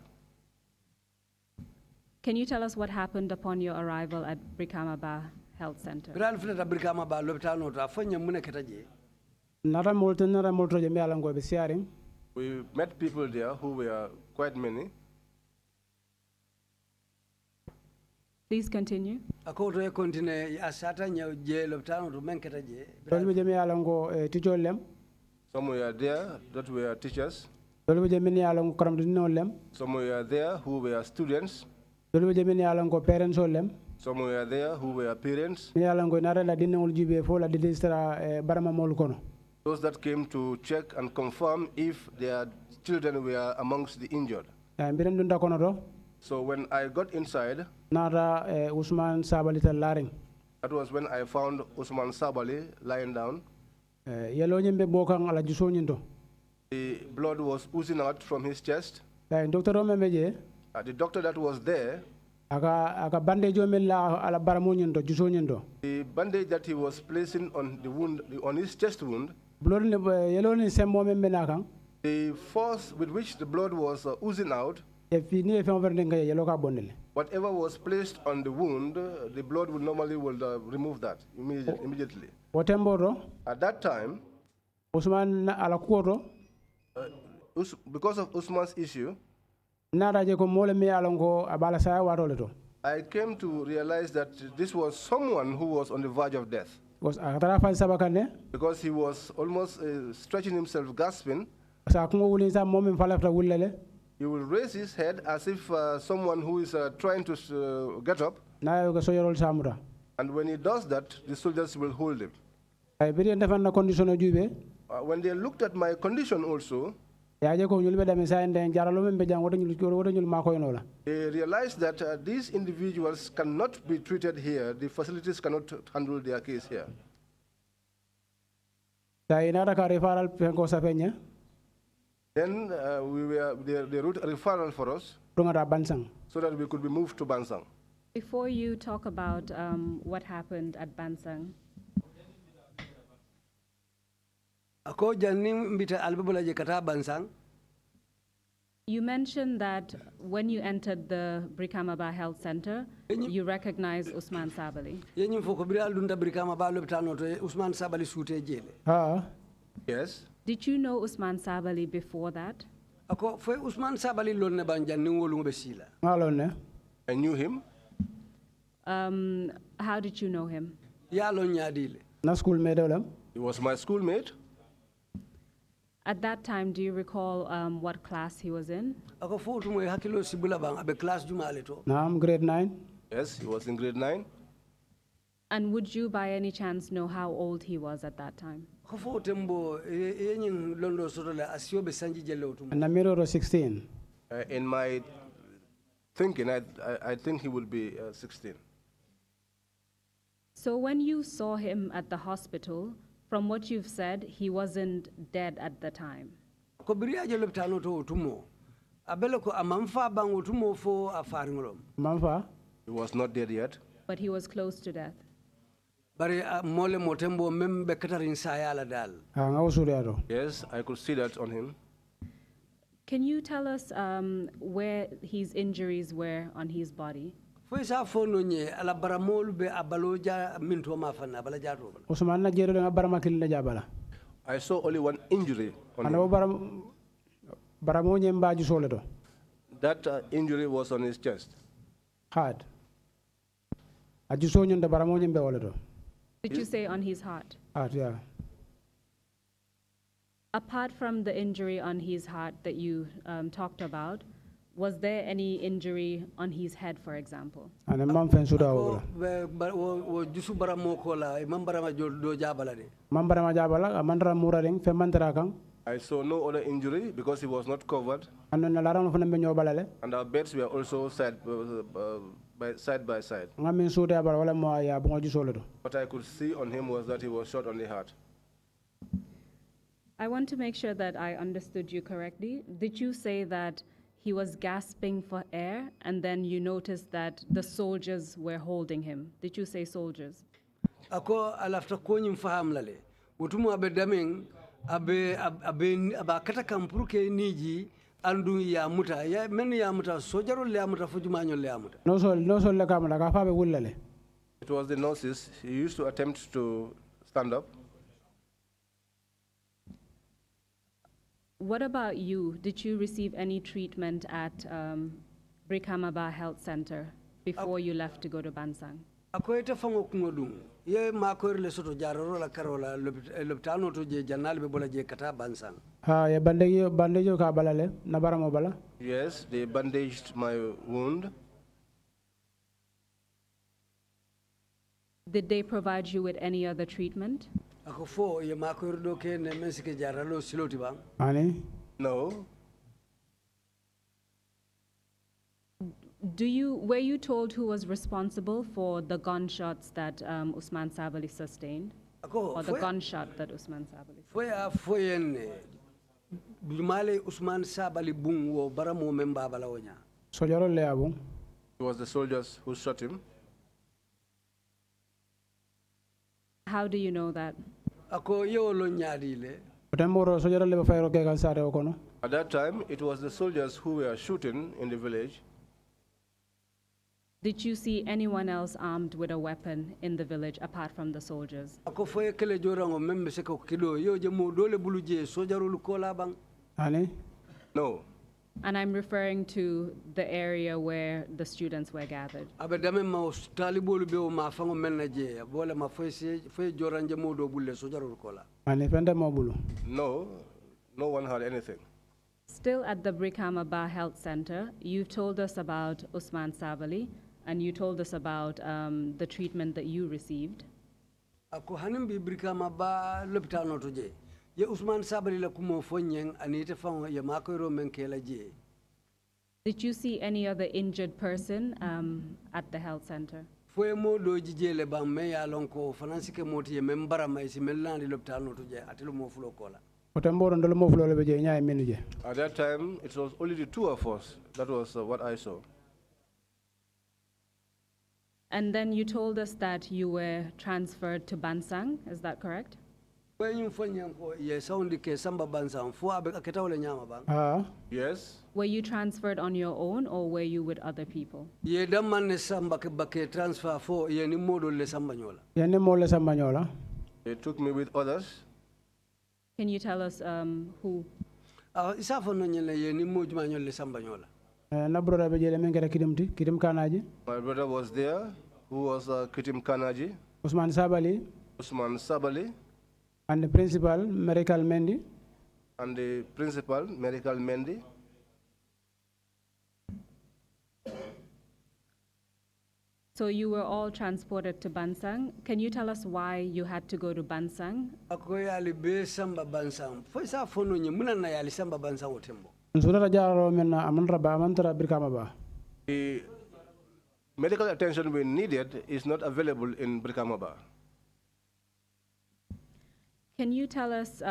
Can you tell us what happened upon your arrival at Brikamaba Health Center? biral fita brikama ba lopitan o ta fanya mun ketaje nara molto je mi alango be siaring We met people there who were quite many. Please continue. ako to e continue asata nyaw je lopitan to men ketaje dol je mi alango teacher lem Some were there that were teachers. dol je mi alango karam dino lem Some were there who were students. dol je mi alango parents o lem Some were there who were parents. mi alango nara la dinol jibe fo la dilistra barama mol kono Those that came to check and confirm if their children were amongst the injured. mbiren dunda kono do So when I got inside, nara Usman Sabali ta laring that was when I found Usman Sabali lying down. yelo nyimbe bokan ala juso nyindo The blood was oozing out from his chest. doctor o membe je The doctor that was there, aka bandage o men la ala baramo nyindo juso nyindo the bandage that he was placing on the wound, on his chest wound, blood ne yelo ni semmo membe nakan the force with which the blood was oozing out, e fini e fon verde ngay yelo ka bondele whatever was placed on the wound, the blood would normally remove that immediately. wotembo do At that time, Usman ala kuoto because of Usman's issue, nada je ko mole mi alango abala sa watole to I came to realize that this was someone who was on the verge of death, was akatara fan sabakane because he was almost stretching himself, gasping. sa ko wulin sa mom falafta wullele He will raise his head as if someone who is trying to get up. na yo ko soyorol samura And when he does that, the soldiers will hold him. ay biri defan na condition o jube When they looked at my condition also, ya je ko nyulbe dami sa ende jaralo membe jang wodo nyul mako yonola they realized that these individuals cannot be treated here. The facilities cannot handle their case here. sa inara ka referral penko sa penya Then they wrote a referral for us tungata bansang so that we could be moved to Bansang. Before you talk about what happened at Bansang, ako janni mbita albabula je kata bansang you mentioned that when you entered the Brikamaba Health Center, you recognized Usman Sabali. yenyum foko biral dunda brikama ba lopitano to Usman Sabali sute jele Yes. Did you know Usman Sabali before that? ako foi Usman Sabali lonne ban janni ngolu be sila ngalon ne I knew him. How did you know him? Yalo nyadile. Na schoolmate olam. He was my schoolmate. At that time, do you recall what class he was in? Ako fo tumo hakilo sibula bang abe class jumale to. Naam, grade 9. Yes, he was in grade 9. And would you by any chance know how old he was at that time? Ako fo tembo yenyin londo sotola asiobe sanji jelo tumo. Namiro 16. In my thinking, I think he will be 16. So when you saw him at the hospital, from what you've said, he wasn't dead at the time. Ko biriya jelo tano to tumo. Abelo ko amamfa bang utumo fo afaringolom. Mamfa? He was not dead yet. But he was close to death. Bari mole motembo membe katarin sayala dal. Yes, I could see that on him. Can you tell us where his injuries were on his body? Foisa fono nye ala baramol be abaloja minto mafana balajato. Usman na jero nga barama kilina jabala. I saw only one injury on him. Baramo nye mbaju soleto. That injury was on his chest. Heart. Ajuso nyonda baramo nye mbe oleto. Did you say on his heart? Heart, yeah. Apart from the injury on his heart that you talked about, was there any injury on his head, for example? Ane mamfen suda wo jusu baramo ko la mambarama do jabala de. Mambarama jabala amandra mura ring fe mandra kang. I saw no other injury because he was not covered. And our beds were also side by side. What I could see on him was that he was shot on the heart. I want to make sure that I understood you correctly. Did you say that he was gasping for air and then you noticed that the soldiers were holding him? Did you say soldiers? Ako alafta ko nyim faham lale. Utumu abe daming abe kata kampuruke niji andu ya muta ya men ya muta sojaro le amuta fujumanyo le amuta. No sol le kamala ka fa be wullale. It was the nurses. He used to attempt to stand up. What about you? Did you receive any treatment at Brikamaba Health Center before you left to go to Bansang? Ako ite fango kungodung. Ye makor le soto jaroro la karola lopitano to je janal be bola je kata Bansang. Ha ye bandejo ka balale na baramo bala. Yes, they bandaged my wound. Did they provide you with any other treatment? Ako fo ye makor do ke ne mensike jaralo siloti bang. Ani? No. Were you told who was responsible for the gunshots that Usman Sabali sustained? Or the gunshot that Usman Sabali sustained? Foyenne Bumale Usman Sabali bung wo baramo memba balawonya. Sojaro le abung. It was the soldiers who shot him. How do you know that? Ako yo lo nyadile. Sojaro le fayro ke kalsare okono. At that time, it was the soldiers who were shooting in the village. Did you see anyone else armed with a weapon in the village apart from the soldiers? Ako foye kele jorango membe se ko kido yo je mo dole buluje sojaro lu kola bang. Ani? No. And I'm referring to the area where the students were gathered. Abe dame ma talibolu be o ma fango melna je bole ma foye joranje mo do bulle sojaro lu kola. Ani fende mo bulu. No, no one had anything. Still at the Brikamaba Health Center, you've told us about Usman Sabali, and you told us about the treatment that you received. Ako hanim bi Brikamaba lopitano to je. Ye Usman Sabali la kumo fonyeng anite fango ye makoiro menkela je. Did you see any other injured person at the health center? Foye mo do jijele bang me ya lonko fanansi ke moti ye membara ma isi melandi lopitano to je atelo mo fulo kola. At that time, it was only the two of us. That was what I saw. And then you told us that you were transferred to Bansang, is that correct? Yes. Were you transferred on your own or were you with other people? They took me with others. Can you tell us who? My brother was there, who was Kitim Kanaji. Usman Sabali. Usman Sabali. And the principal, Miracle Mendy. And the principal, Miracle Mendy. So you were all transported to Bansang. Can you tell us why you had to go to Bansang? Ako yali be samba Bansang. Foi sa fono nye muna na yali samba Bansang otembo. Nsura jaro mena amantara Brikama ba. The medical attention we needed is not available in Brikamaba. Can you tell us,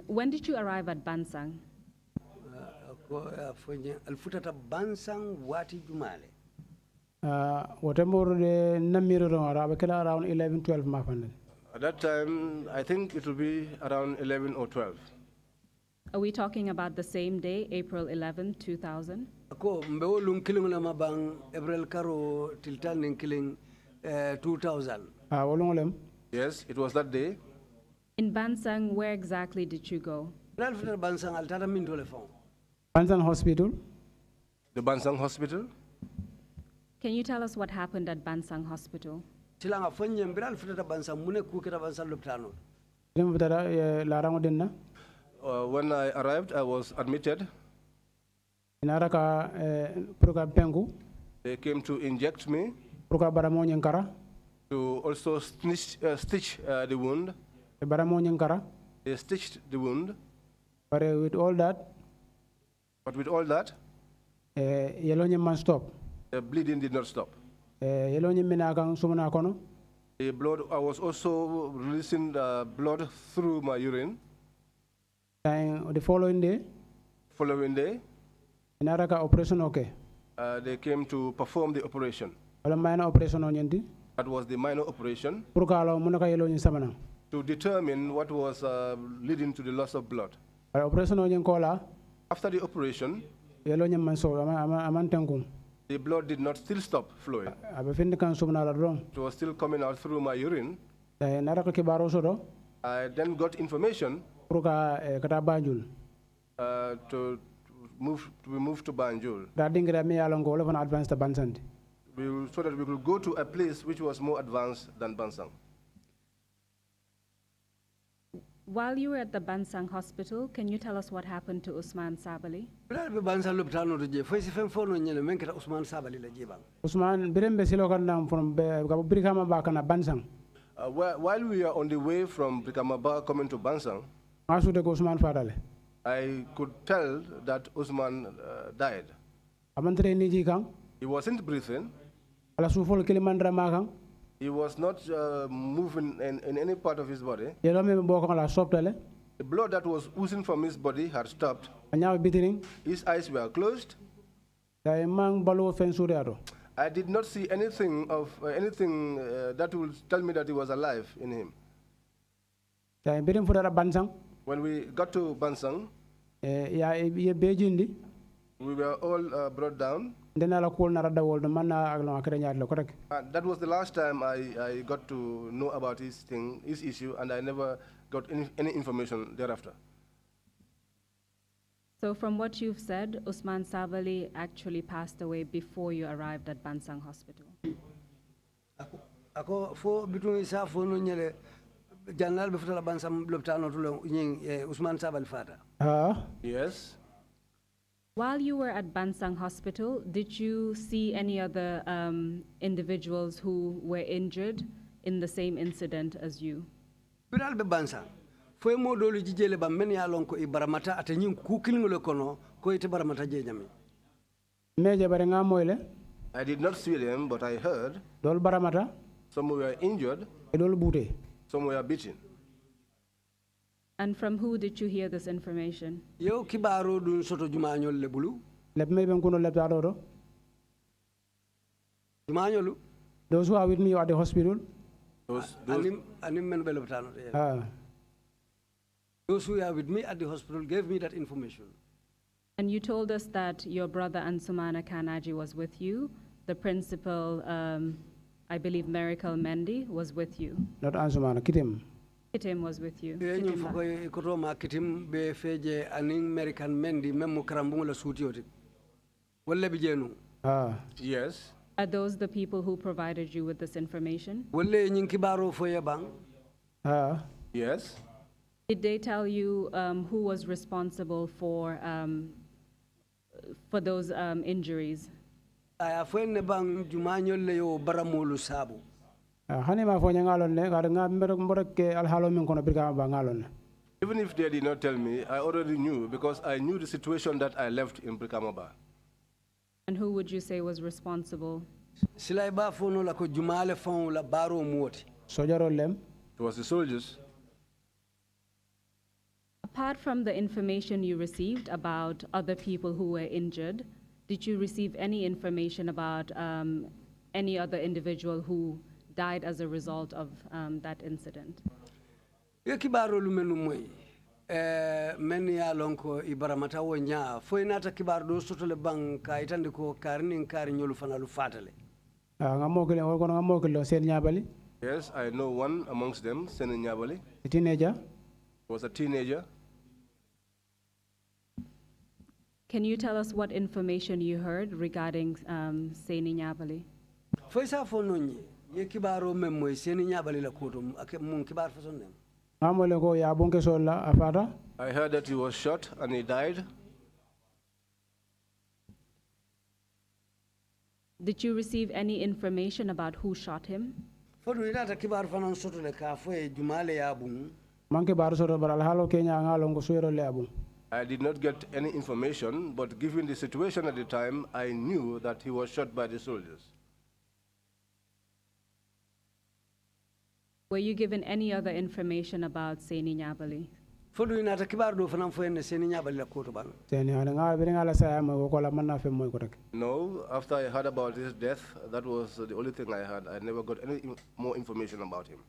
when did you arrive at Bansang? Ako fonye alfutata Bansang wati jumale. Whatever the Namiro around 11, 12 mafan. At that time, I think it will be around 11 or 12. Are we talking about the same day, April 11, 2000? Ako mbewo lung killing na mabang April karo tiltan ning killing 2000. Yes, it was that day. In Bansang, where exactly did you go? Bansang altara min telefon. Bansang Hospital. The Bansang Hospital. Can you tell us what happened at Bansang Hospital? Silanga fonye mbiral futata Bansang mune kukira Bansang loptano. When I arrived, I was admitted. They came to inject me, to also stitch the wound. They stitched the wound. But with all that, stop. The bleeding did not stop. The blood, I was also releasing the blood through my urine. The following day, operation okay. They came to perform the operation. That was the minor operation to determine what was leading to the loss of blood. After the operation, the blood did not still stop flowing. It was still coming out through my urine. I then got information to be moved to Banjul. So that we could go to a place which was more advanced than Bansang. While you were at the Bansang Hospital, can you tell us what happened to Usman Sabali? Usman, from Bansang. While we are on the way from Brikamaba coming to Bansang, I could tell that Usman died. He wasn't breathing. He was not moving in any part of his body. The blood that was oozing from his body had stopped. His eyes were closed. I did not see anything that would tell me that he was alive in him. When we got to Bansang, we were all brought down. That was the last time I got to know about his issue, and I never got any information thereafter. So from what you've said, Usman Sabali actually passed away before you arrived at Bansang Hospital. Ako fo bitung isa fo no nyele janal be futala Bansang loptano tulo Usman Sabali fata. Yes. While you were at Bansang Hospital, did you see any other individuals who were injured in the same incident as you? Biral be Bansang. Foi mo dolu jijele ba men ya lon ko e baramata atanyin kukilngole kono ko ite baramata jejami. Meje barenga moyle. I did not see them, but I heard. Dol baramata. Some were injured. Dol bute. Some were beaten. And from who did you hear this information? Yo kibaro dun soto jumañol le bulu. Lebme ben kuno lebtado. Jumañolu. Those who are with me at the hospital. Anim men be loptano. Those who are with me at the hospital gave me that information. And you told us that your brother Ansumana Kanaji was with you. The principal, I believe Miracle Mendy, was with you. Not Ansumana, Kitim. Kitim was with you. Kitim be feje aning American Mendy memo karambungu la suti oti. Wala bijenu. Yes. Are those the people who provided you with this information? Wolle nyin kibaro fo ye bang. Yes. Did they tell you who was responsible for those injuries? Aya fo ne bang jumanyol le yo baramolu sabu. Hani ma fo ngalon ne gar nga mbere ke al halo min kono Brikama ba ngalon. Even if they did not tell me, I already knew because I knew the situation that I left in Brikamaba. And who would you say was responsible? Silay ba fo no la ko jumale fon la baro muoti. Sojarol lem. It was the soldiers. Apart from the information you received about other people who were injured, did you receive any information about any other individual who died as a result of that incident? Ye kibaro lumenu moy men ya lonko ibaramata wonya fo inata kibar do soto le bang ka itande ko karnin kar nyolu fanalu fatale. Yes, I know one amongst them, Seni Nyabali. A teenager. Was a teenager. Can you tell us what information you heard regarding Seni Nyabali? Foisa fo nonyi ye kibaro memmoy Seni Nyabali la koto mun kibar fason nem. I heard that he was shot and he died. Did you receive any information about who shot him? Fodu inata kibar fanan soto le ka fo e jumale ya bun. I did not get any information, but given the situation at the time, I knew that he was shot by the soldiers. Were you given any other information about Seni Nyabali? Fodu inata kibar do fanan fo en Seni Nyabali la koto bang. No, after I heard about his death, that was the only thing I had. I never got any more information about him.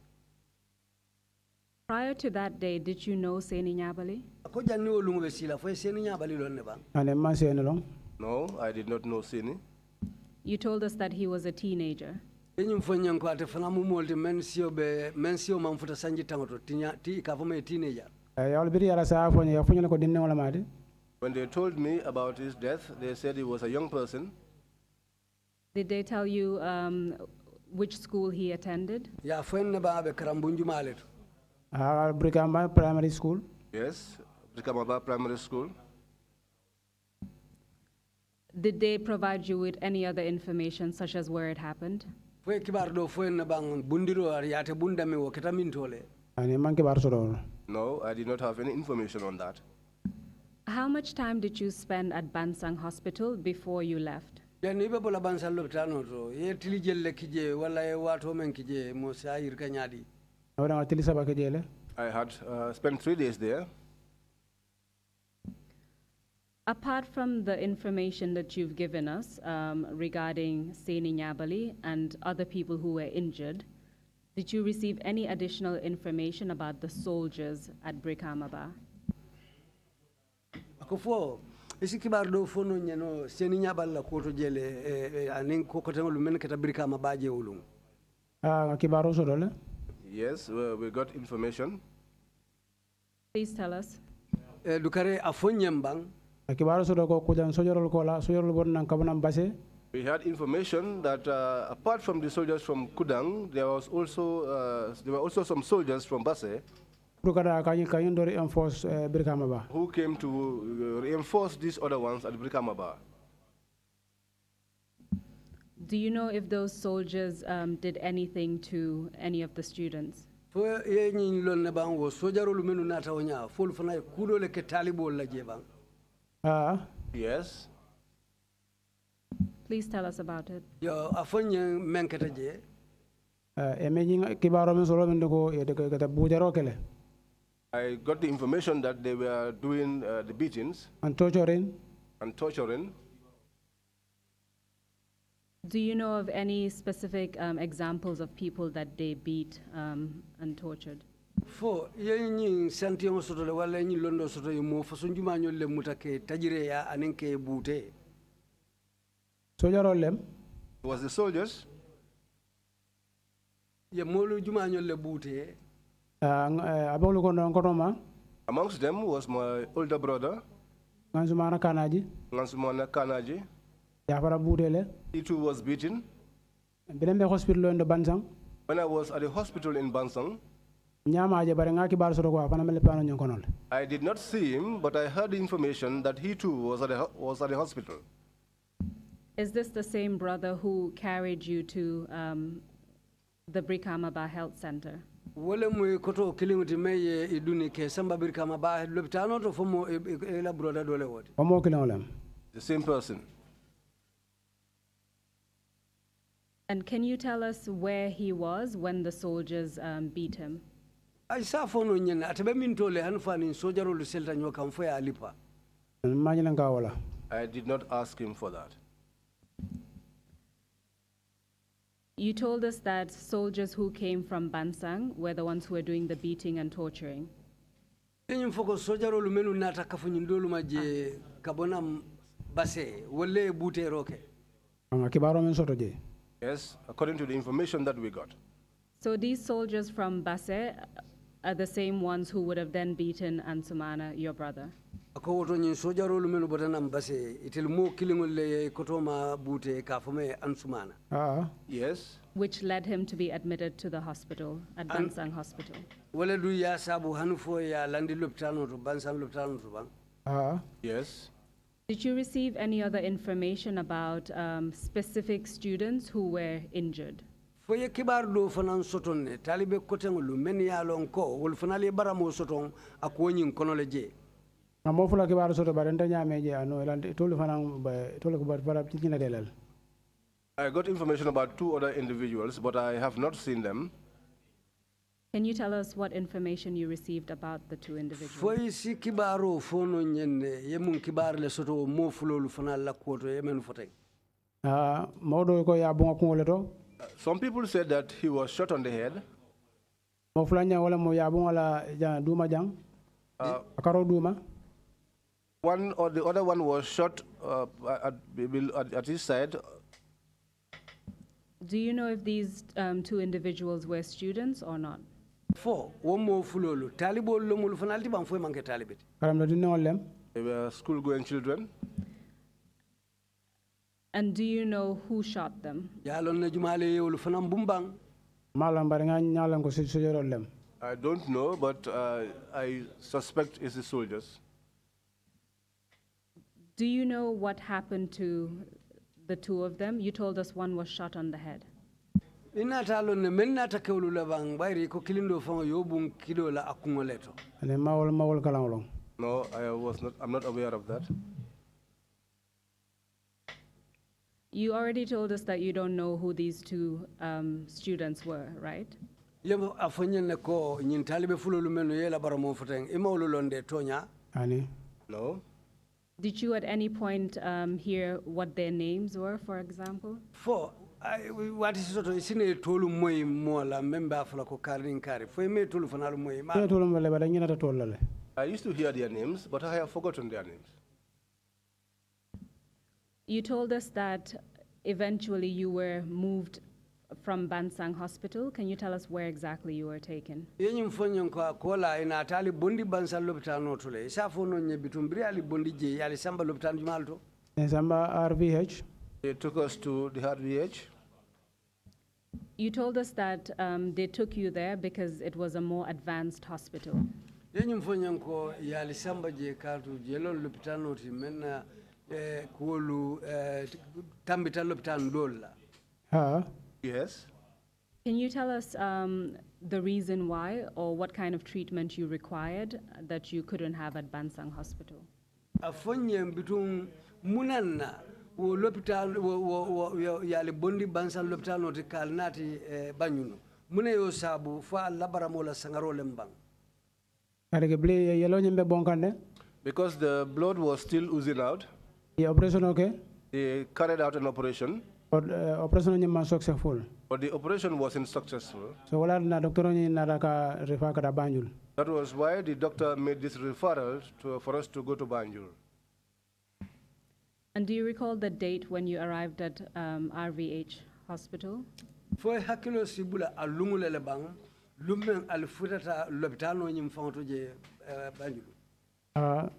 Prior to that day, did you know Seni Nyabali? No, I did not know Seni. You told us that he was a teenager. Teenager. When they told me about his death, they said he was a young person. Did they tell you which school he attended? Brikama Primary School. Yes, Brikamaba Primary School. Did they provide you with any other information, such as where it happened? No, I did not have any information on that. How much time did you spend at Bansang Hospital before you left? I had spent 3 days there. Apart from the information that you've given us regarding Seni Nyabali and other people who were injured, did you receive any additional information about the soldiers at Brikamaba? Isi kibar do fono nyano Seni Nyabali la koto jele anin kokotengolu men keta Brikamaba je ulung. Kibaro sodole. Yes, we got information. Please tell us. Dukare afonyembang. We had information that apart from the soldiers from Kudang, there were also some soldiers from Basse who came to reinforce these other ones at Brikamaba. Do you know if those soldiers did anything to any of the students? Yes. Please tell us about it. I got the information that they were doing the beatings and torturing. Do you know of any specific examples of people that they beat and tortured? Fo yen santiyon soto le wala yin londo soto mo fason juma nyol le mutake tajire ya anenke bute. Sojarol lem. It was the soldiers. Ye molu juma nyol le bute. Abolu kono konoma. Amongst them was my older brother. Ngansumana Kanaji. Ngansumana Kanaji. Yafara bute le. He too was beaten. Bidembe hospital in the Bansang. When I was at the hospital in Bansang, I did not see him, but I heard the information that he too was at the hospital. Is this the same brother who carried you to the Brikamaba Health Center? Wole mu koto kilinguti meye iduni ke samba Brikama ba lopitano to fomo ela broda dole wodi. Omo kilingolem. The same person. And can you tell us where he was when the soldiers beat him? Ay sa fono nyen atabe min tole han fani sojaro lu selta nyoka mfo ya alipa. I did not ask him for that. You told us that soldiers who came from Bansang were the ones who were doing the beating and torturing. Enyum foko sojaro lu menu nata kafunyindolu maje kabona base wole bute roke. Yes, according to the information that we got. So these soldiers from Basse are the same ones who would have then beaten Ansumana, your brother? Ako woto nyin sojaro lu menu botanam base itel mo kilingol le kotoma bute kafume Ansumana. Yes. Which led him to be admitted to the hospital, at Bansang Hospital. Wale du ya sabu hanufo ya landi lopitano to Bansang lopitano to bang. Yes. Did you receive any other information about specific students who were injured? Foye kibar do fanan sotonne talibe kotengolu men ya lon ko wol fanali baramo soton akonyin konoleje. Amofula kibar soto barenta nyameje ano elante tolu fanan tolu ko barab tikina delal. I got information about 2 other individuals, but I have not seen them. Can you tell us what information you received about the 2 individuals? Foye si kibaro fono nyenne yemun kibar le soto mo fulolu fanal la koto yemen foteng. Modo ko ya bonga kungoleto. Some people said that he was shot on the head. Mofulanya wala mo ya bonga la duma jang. Akaro duma. One or the other one was shot at his side. Do you know if these 2 individuals were students or not? 4 womo fulolu talibol lo mul fanalti bam foy manke talibeti. They were school-going children. And do you know who shot them? Yalon na jumale wol fanam bumbang. I don't know, but I suspect it's the soldiers. Do you know what happened to the 2 of them? You told us one was shot on the head. Inatalo ne menata kewlu la bang bayri ko kilindo fango yobun kido la akungoleto. No, I'm not aware of that. You already told us that you don't know who these 2 students were, right? Lemo afonyen ko nyin talibe fulolu menu yela baramo foteng imawlu londe tonya. No. Did you at any point hear what their names were, for example? 4 what is soto isine tolu moy mola memba fala ko karin kare fo me tolu fanalu moy ma I used to hear their names, but I have forgotten their names. You told us that eventually you were moved from Bansang Hospital. Can you tell us where exactly you were taken? Yenyum fonyon ko kola ina tali bondi Bansang lopitano tole isa fono nye bitumbri ali bondi je ali samba lopitano jumalto. Samba RVH. They took us to the RVH. You told us that they took you there because it was a more advanced hospital. Yenyum fonyon ko yali samba je kartu jelon lopitano ti menna kuolu tambita lopitano dolla. Yes. Can you tell us the reason why or what kind of treatment you required that you couldn't have at Bansang Hospital? Afonyem bitum munanna wo l'hôpital wo yali bondi Bansang l'hôpital noti kalnati banyuno mune yo sabu fa labara la sangaro lembang. Because the blood was still oozing out. The operation okay? They carried out an operation. Operation is successful. But the operation wasn't successful. So that was why the doctor made this referral for us to go to Banjul. And do you recall the date when you arrived at RVH Hospital? For hakilo sibula alumule lebang lumen alfutata lopitano nyim fonto je Banjul. On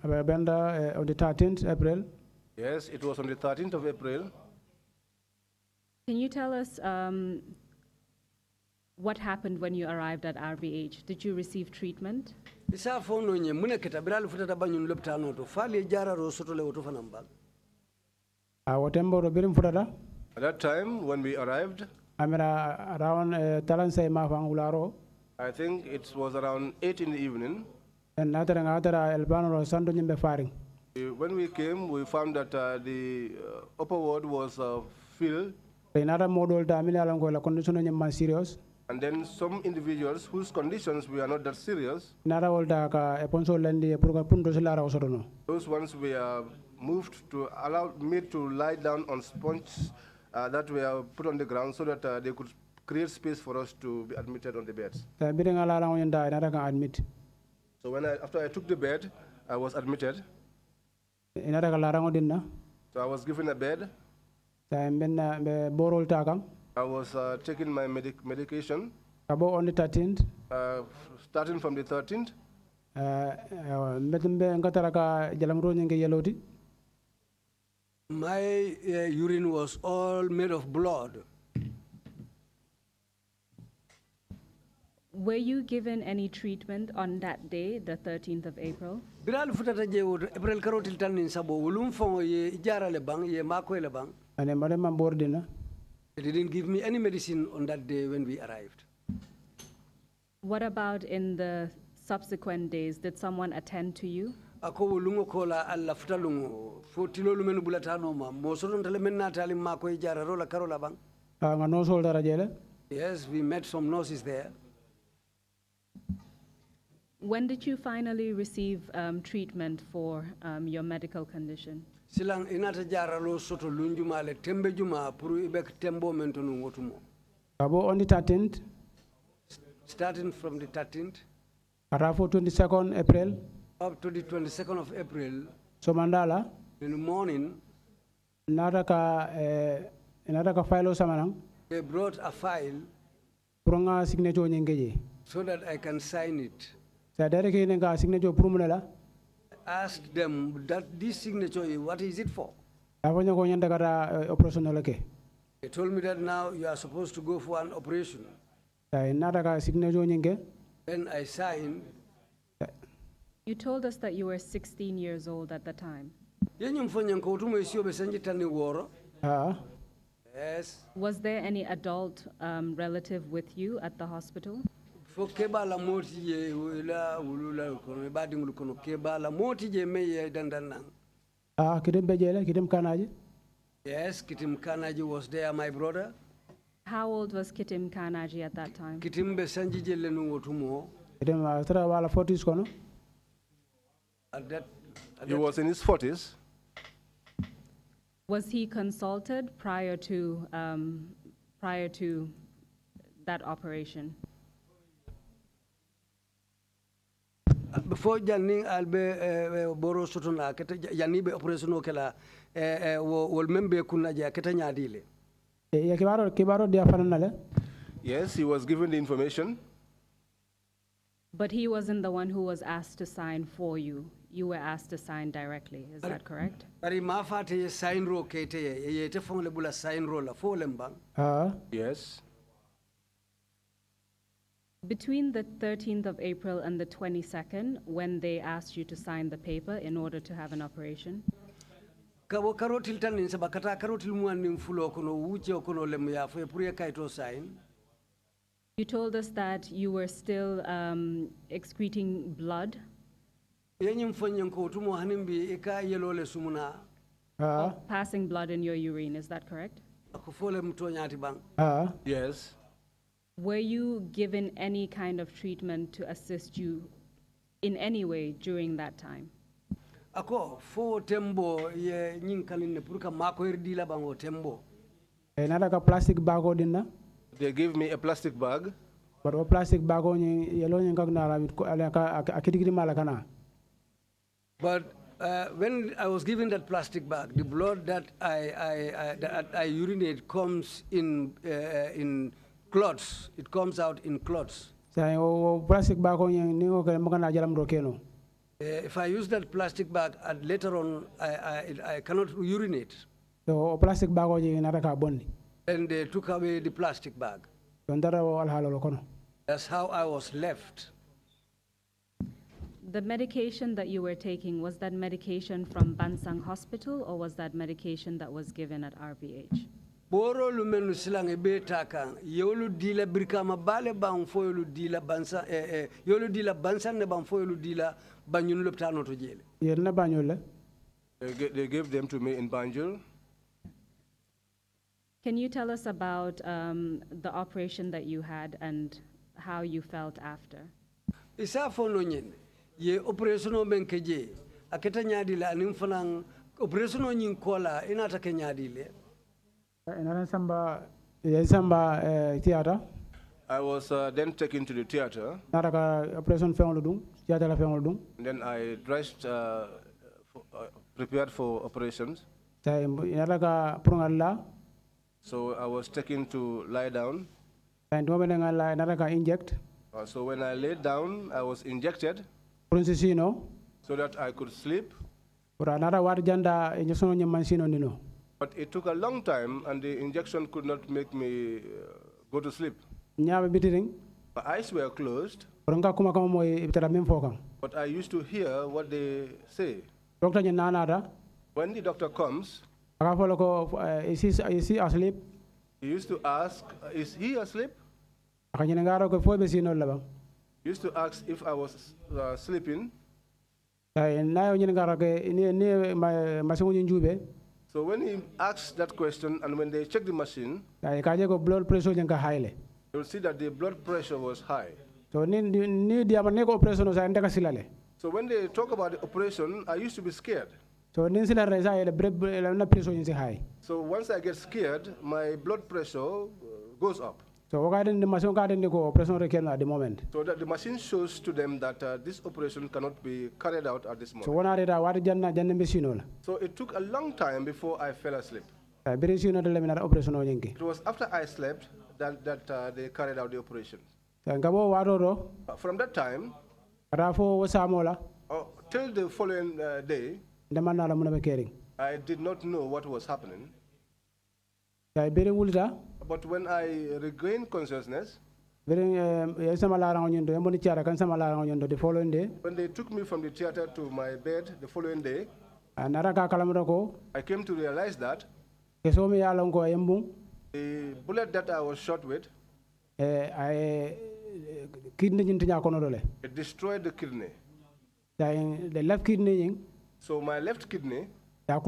the 13th April. Yes, it was on the 13th of April. Can you tell us what happened when you arrived at RVH? Did you receive treatment? Isa fono nye mune keta biral futata banyun loptano to fali jara ro soto le woto fanambal. Watembo ro birim futata. At that time, when we arrived, amira around talansay mafang ularo. I think it was around 8 in the evening. And natara elbano ro sando nyimbe faring. When we came, we found that the upper ward was filled. Another model la condition nyimma serious. And then some individuals whose conditions were not that serious, those ones were moved to made to lie down on sponges that were put on the ground so that they could create space for us to be admitted on the beds. So after I took the bed, I was admitted. So I was given a bed. I was taking my medication. About on the 13th. Starting from the 13th. My urine was all made of blood. Were you given any treatment on that day, the 13th of April? Biral futata je April karotil tan nin sabo ulum fongo ye jara le bang ye mako le bang. Ane madam bordina. They didn't give me any medicine on that day when we arrived. What about in the subsequent days? Did someone attend to you? Ako lungo kola alla futalungo fotilo lumenu bulatano ma mosoron tele menna tali mako jara rola karola bang. Nga no soldier jele. Yes, we met some nurses there. When did you finally receive treatment for your medical condition? Silang inata jara lo soto lunjuma le tembe juma puru ibek tembo mentonu ngotumo. Abo on the 13th. Starting from the 13th. Arafo 22nd April. Up to the 22nd of April. So Mandala. In the morning. Another file samanang. They brought a file. Pronga signature nyingeje. So that I can sign it. Sa dereke nenga signature purumela. Asked them that this signature, what is it for? They told me that now you are supposed to go for an operation. Then I signed. You told us that you were 16 years old at the time. Yes. Was there any adult relative with you at the hospital? Keba la moti je wila ulula kono badi ngulu kono keba la moti je meye dandanang. Kitim bejele kitim Kanaji. Yes, Kitim Kanaji was there, my brother. How old was Kitim Kanaji at that time? Kitim be sanji je lenu wotumo. Kitim tra wala 40s kono. He was in his 40s. Was he consulted prior to that operation? Before Janning Albe Boro Sotona, Yanibe operation okela will member Kunaja Ketanyadile. Yes, he was given the information. But he wasn't the one who was asked to sign for you. You were asked to sign directly. Is that correct? Sign ro kete sign roll for lembang. Yes. Between the 13th of April and the 22nd, when they asked you to sign the paper in order to have an operation? Kabo karotil tanin sabakata karotil muanim fulo kono wuche kono lemya fo pure kaito sign. You told us that you were still excreting blood. Yenyim fonyam ko tumo hanimbi eka yelole sumuna. Passing blood in your urine, is that correct? Akufole mtonyati bang. Yes. Were you given any kind of treatment to assist you in any way during that time? Ako fo tembo ye nyinkalin puruka mako irdila bango tembo. Another plastic bag odinna. They gave me a plastic bag. But a plastic bag on yellow malakana. But when I was given that plastic bag, the blood that I urinate comes in clots. It comes out in clots. Plastic bag on if I use that plastic bag later on, I cannot urinate. So plastic bag on And they took away the plastic bag. That's how I was left. The medication that you were taking, was that medication from Bansang Hospital or was that medication that was given at RBH? Boro lumenu silang beta kan yolu dila birkama bale bang foyolu dila bansa yolu dila bansa ne bang foyolu dila banyun loptano to jele. Yerna banyole. They gave them to me in Banjul. Can you tell us about the operation that you had and how you felt after? Isa fono nyen ye operation o men keje aketa nyadi la nim fanang operation o nyin kola inata ke nyadi le. Theater. I was then taken to the theater. Then I dressed, prepared for operations. So I was taken to lie down. So when I laid down, I was injected so that I could sleep. But it took a long time, and the injection could not make me go to sleep. My eyes were closed, but I used to hear what they say. When the doctor comes, is he asleep? He used to ask, is he asleep? He used to ask if I was sleeping. So when he asked that question and when they checked the machine, blood pressure you will see that the blood pressure was high. So when they talk about the operation, I used to be scared. So once I get scared, my blood pressure goes up. So at the moment. So that the machine shows to them that this operation cannot be carried out at this moment. So it took a long time before I fell asleep. It was after I slept that they carried out the operation. From that time, till the following day, I did not know what was happening. But when I regained consciousness, when they took me from the theater to my bed the following day, I came to realize that the bullet that I was shot with, it destroyed the kidney. The left kidney, so my left kidney, it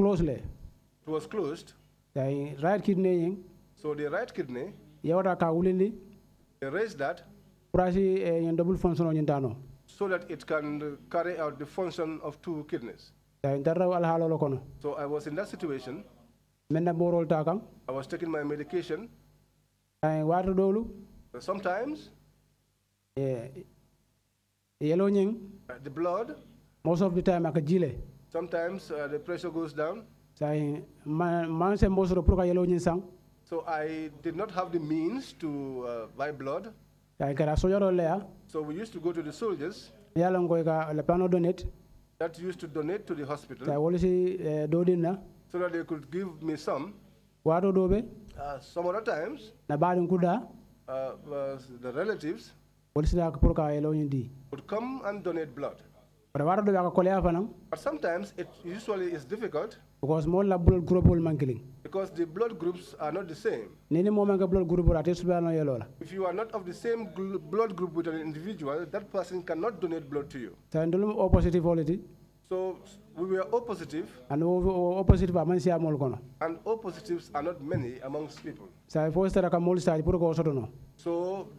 was closed. The right kidney, so the right kidney, they raised that so that it can carry out the function of two kidneys. So I was in that situation. I was taking my medication. Sometimes the blood, most of the time, sometimes the pressure goes down. So I did not have the means to buy blood. So we used to go to the soldiers that used to donate to the hospital so that they could give me some. Some other times, the relatives would come and donate blood. But sometimes it usually is difficult because the blood groups are not the same. If you are not of the same blood group with an individual, that person cannot donate blood to you. So we were O positive, and O positives are not many amongst people. So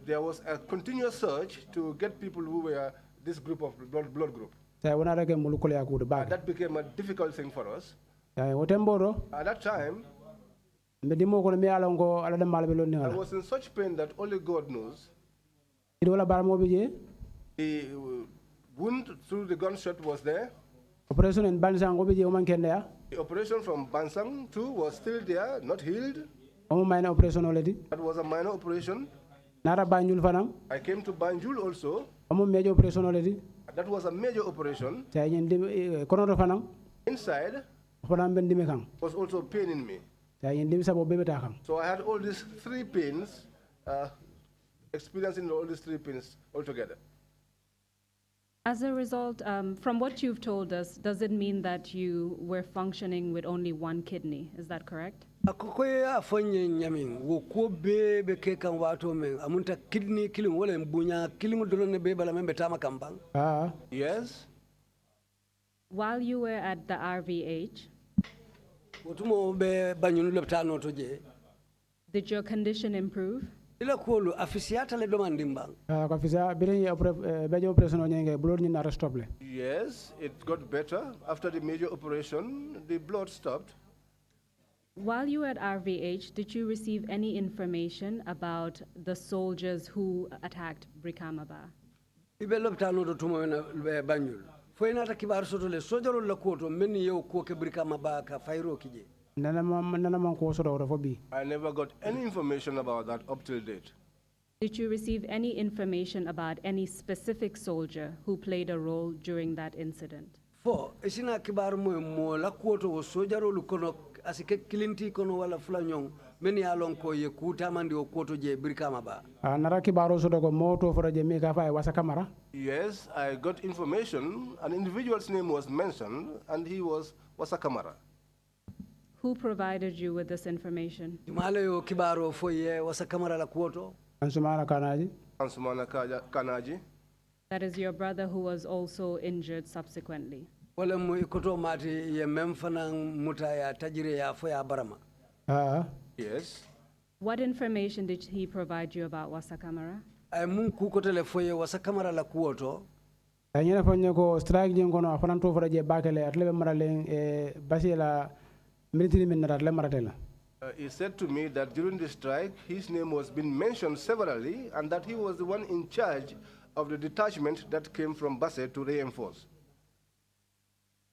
there was a continuous search to get people who were this group of blood group. That became a difficult thing for us. At that time, I was in such pain that only God knows. The wound through the gunshot was there. The operation from Bansang too was still there, not healed. That was a minor operation. I came to Banjul also. That was a major operation. Inside was also pain in me. So I had all these 3 pins, experiencing all these 3 pins altogether. As a result, from what you've told us, does it mean that you were functioning with only 1 kidney? Is that correct? Akokoye afonye nyamin wo ko be ke kan wato men amunta kidney killing wala mbunya killing dolone be bala membe tama kambang. Yes. While you were at the RVH, wotumo be banyunu leptano to je. Did your condition improve? Ila kolu afisiata le domandimbang. Yes, it got better. After the major operation, the blood stopped. While you were at RVH, did you receive any information about the soldiers who attacked Brikamaba? Ibe loptano to tumo na banyul. Foi nata kibar soto le sojaro la koto meni yo ko ke Brikamaba ka fairo kije. I never got any information about that up till date. Did you receive any information about any specific soldier who played a role during that incident? Fo isina kibar mo la koto wo sojaro lu kono asike kilinti kono wala fulanyong meni alon ko ye kuta mandi o koto je Brikamaba. Nara kibaro soto ko moto fora je mi ka fa wasa kamara. Yes, I got information. An individual's name was mentioned, and he was Wasakamara. Who provided you with this information? Jumale yo kibaro fo ye Wasakamara la kuoto. Ansumana Kanaji. Ansumana Kanaji. That is your brother who was also injured subsequently. Wala mo ikoto mati ye memfana muta ya tajire ya fo ya barama. Yes. What information did he provide you about Wasakamara? Ay mun ku ko tele fo ye Wasakamara la kuoto. Anyana fonye ko strike jengono afana to fora je bakele atlebe maralen basila military men narat le maratela. He said to me that during the strike, his name was being mentioned severally, and that he was the one in charge of the detachment that came from Basse to reinforce.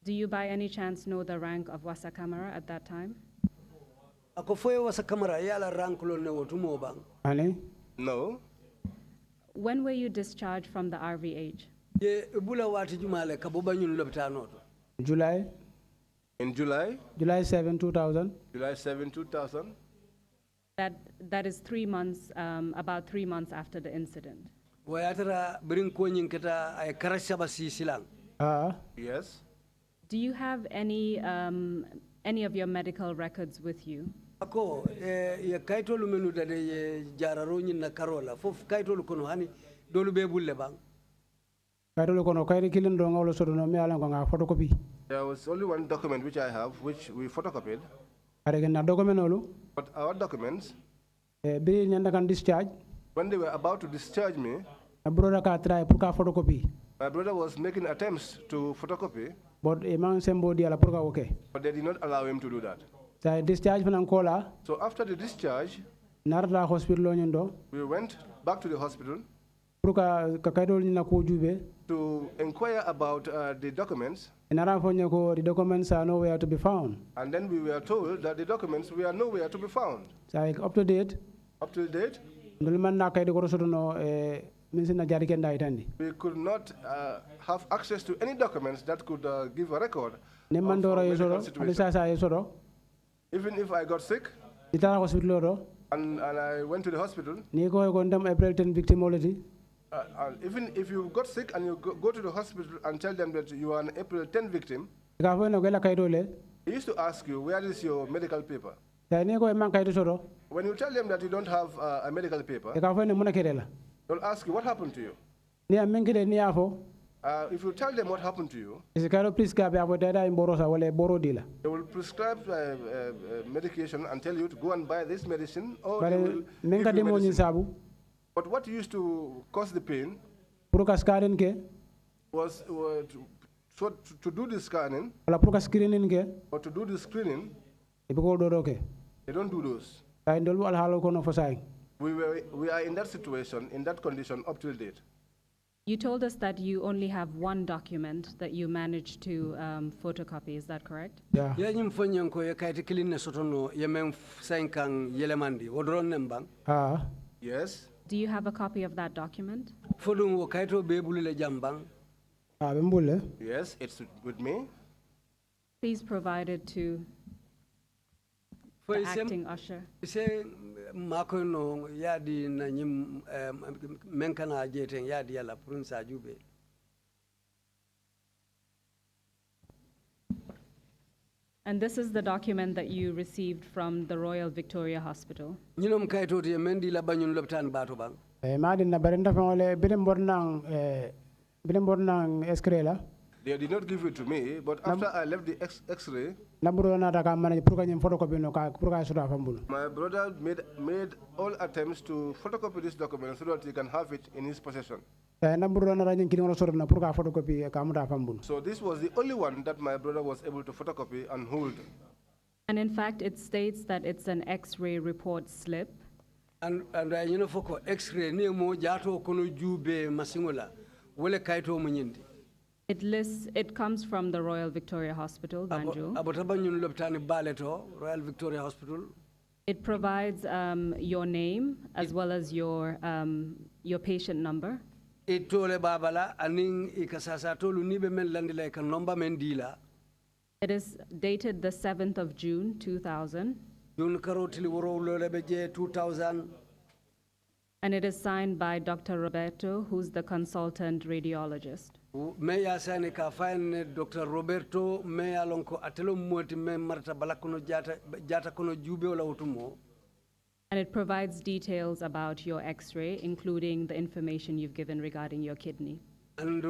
Do you by any chance know the rank of Wasakamara at that time? Ako fo ye Wasakamara yala rank lo ne wotumo bang. Ani? No. When were you discharged from the RVH? Ye bula wati jumale kaboba nyun loptano to. July. In July? July 7, 2000. July 7, 2000. That is 3 months, about 3 months after the incident. Wayatara bring ko nyin keta ay karashaba si silang. Yes. Do you have any of your medical records with you? Ako ye kaitolu menu dade ye jararo nyin na karola fof kaitolu kono hani dolu be bulle bang. Kaitolu kono kairi kilin do ngawlo sodo no me ala ko nga photocopy. There was only one document which I have, which we photocopied. But our documents, when they were about to discharge me, my brother was making attempts to photocopy, but they did not allow him to do that. So after the discharge, we went back to the hospital to inquire about the documents. The documents are nowhere to be found. And then we were told that the documents were nowhere to be found. Up to date. Up to date. We could not have access to any documents that could give a record of medical situation. Even if I got sick, and I went to the hospital, April 10 victimology. Even if you got sick and you go to the hospital and tell them that you are an April 10 victim, he used to ask you, where is your medical paper? When you tell them that you don't have a medical paper, they'll ask you, what happened to you? If you tell them what happened to you, they will prescribe medication and tell you to go and buy this medicine, or they will give you medicine. But what used to cause the pain was to do the scanning or to do the screening. They don't do those. We are in that situation, in that condition up till date. You told us that you only have one document that you managed to photocopy. Is that correct? Yeah. Yes. Do you have a copy of that document? Yes, it's with me. Please provide it to. the acting usher. Say mako no yadi na nyim menkana jeten yadi yala prince ajube. And this is the document that you received from the Royal Victoria Hospital. Nyinom kayto te mendi la banyun loptan bato bang. Madin na barenda fangole bidem bornang eskrela. They did not give it to me, but after I left the X-ray, my brother made all attempts to photocopy this document so that he can have it in his possession. So this was the only one that my brother was able to photocopy and hold. And in fact, it states that it's an X-ray report slip. And you know for X-ray ni mo jato kono jube masingula wole kaito munyindi. It comes from the Royal Victoria Hospital, Banjul. Royal Victoria Hospital. It provides your name as well as your patient number. It is dated the 7th of June, 2000. And it is signed by Dr. Roberto, who's the consultant radiologist. Meya sani ka fain Dr. Roberto meya lonko atelo moti me marta balakuno jata kono jube wala utumo. And it provides details about your X-ray, including the information you've given regarding your kidney. And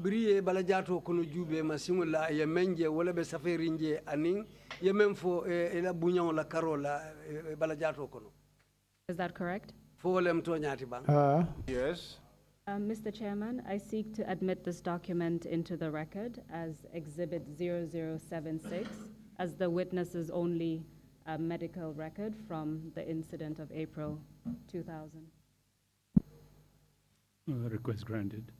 briye bala jato kono jube masingula ya menje wala be saferinje aning ya memfo ela bunyan la karola bala jato kono. Is that correct? Yes. Mr. Chairman, I seek to admit this document into the record as Exhibit 0076, as the witness's only medical record from the incident of April 2000. Request granted.